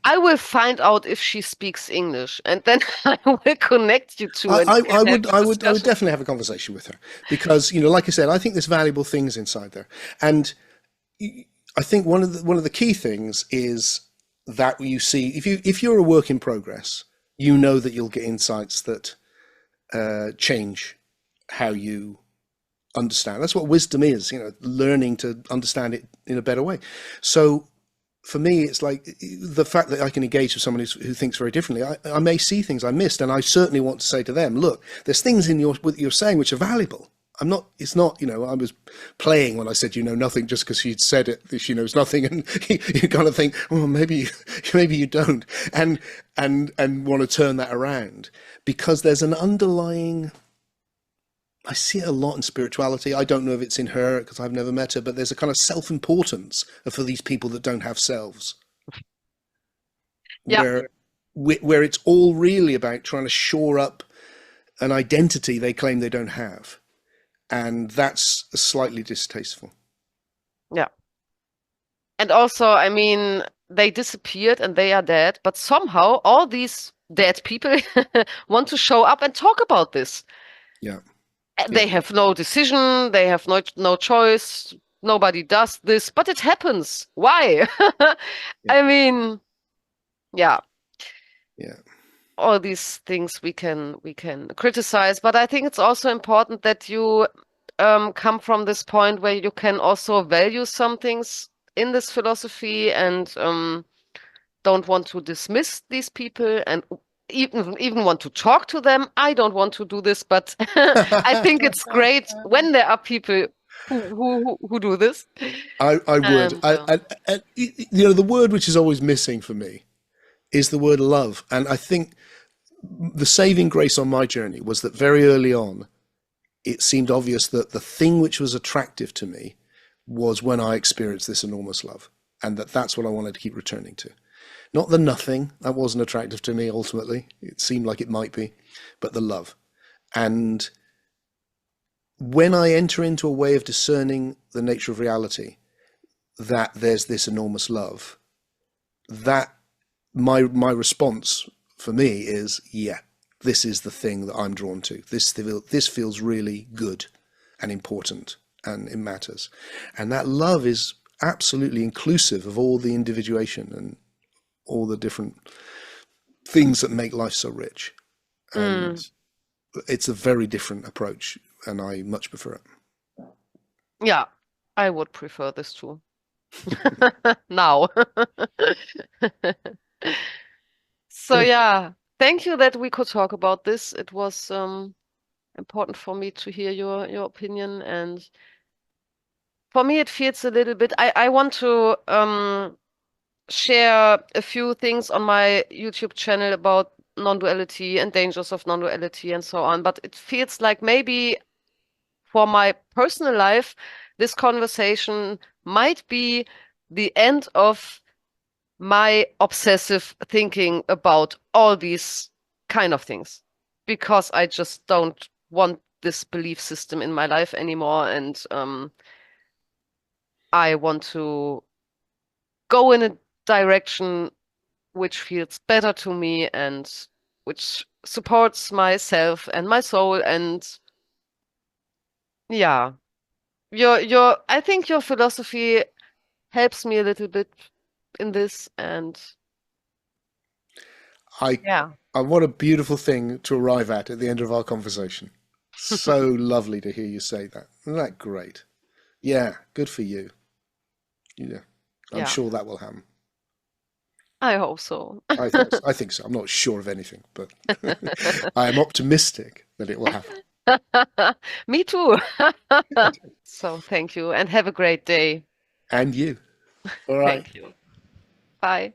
I will find out if she speaks English, and then I will connect you to it. I would definitely have a conversation with her, because, like I said, I think there's valuable things inside there. And I think one of the key things is that you see, if you're a work in progress, that you'll get insights that change how you understand. That's what wisdom is, learning to understand it in a better way. So for me, it's like the fact that I can engage with someone who thinks very differently. I may see things I missed, and I certainly want to say to them, look, there's things in what you're saying which are valuable. It's not, I was playing when I said you know nothing just because she'd said it, that she knows nothing, and you kind of think, oh, maybe you don't, and want to turn that around, because there's an underlying, I see it a lot in spirituality. I don't know if it's in her because I've never met her, but there's a kind of self-importance for these people that don't have selves. Yeah. Where it's all really about trying to shore up an identity they claim they don't have. And that's slightly distasteful. Yeah. And also, I mean, they disappeared and they are dead, but somehow all these dead people want to show up and talk about this. Yeah. They have no decision, they have no choice, nobody does this, but it happens. Why? I mean, yeah. Yeah. All these things we can criticize, but I think it's also important that you come from this point where you can also value some things in this philosophy and don't want to dismiss these people and even want to talk to them. I don't want to do this, but I think it's great when there are people who do this. I would. And The word which is always missing for me is the word love. And I think the saving grace on my journey was that very early on, it seemed obvious that the thing which was attractive to me was when I experienced this enormous love, and that's what I wanted to keep returning to. Not the nothing, that wasn't attractive to me ultimately. It seemed like it might be, but the love. And when I enter into a way of discerning the nature of reality, that there's this enormous love, that my response for me is, yeah, this is the thing that I'm drawn to. This feels really good and important, and it matters. And that love is absolutely inclusive of all the individuation and all the different things that make life so rich. And it's a very different approach, and I much prefer it. yeah, I would prefer this too. Now. So yeah, thank you that we could talk about this. It was important for me to hear your opinion, and for me it feels a little bit. I want to share a few things on my YouTube channel about non-duality and dangers of non-duality and so on, but it feels like maybe for my personal life, this conversation might be the end of my obsessive thinking about all these kind of things, because I just don't want this belief system in my life anymore, and I want to go in a direction which feels better to me and which supports myself and my soul. And yeah, your I think your philosophy helps me a little bit in this, and yeah. What a beautiful thing to arrive at the end of our conversation. So lovely to hear you say that. Isn't that great? Yeah, good for you. Yeah, I'm sure that will happen. I hope so. I think so. I'm not sure of anything, but I am optimistic that it will happen. Me too. So thank you and have a great day. And you. All right. Thank you. Bye.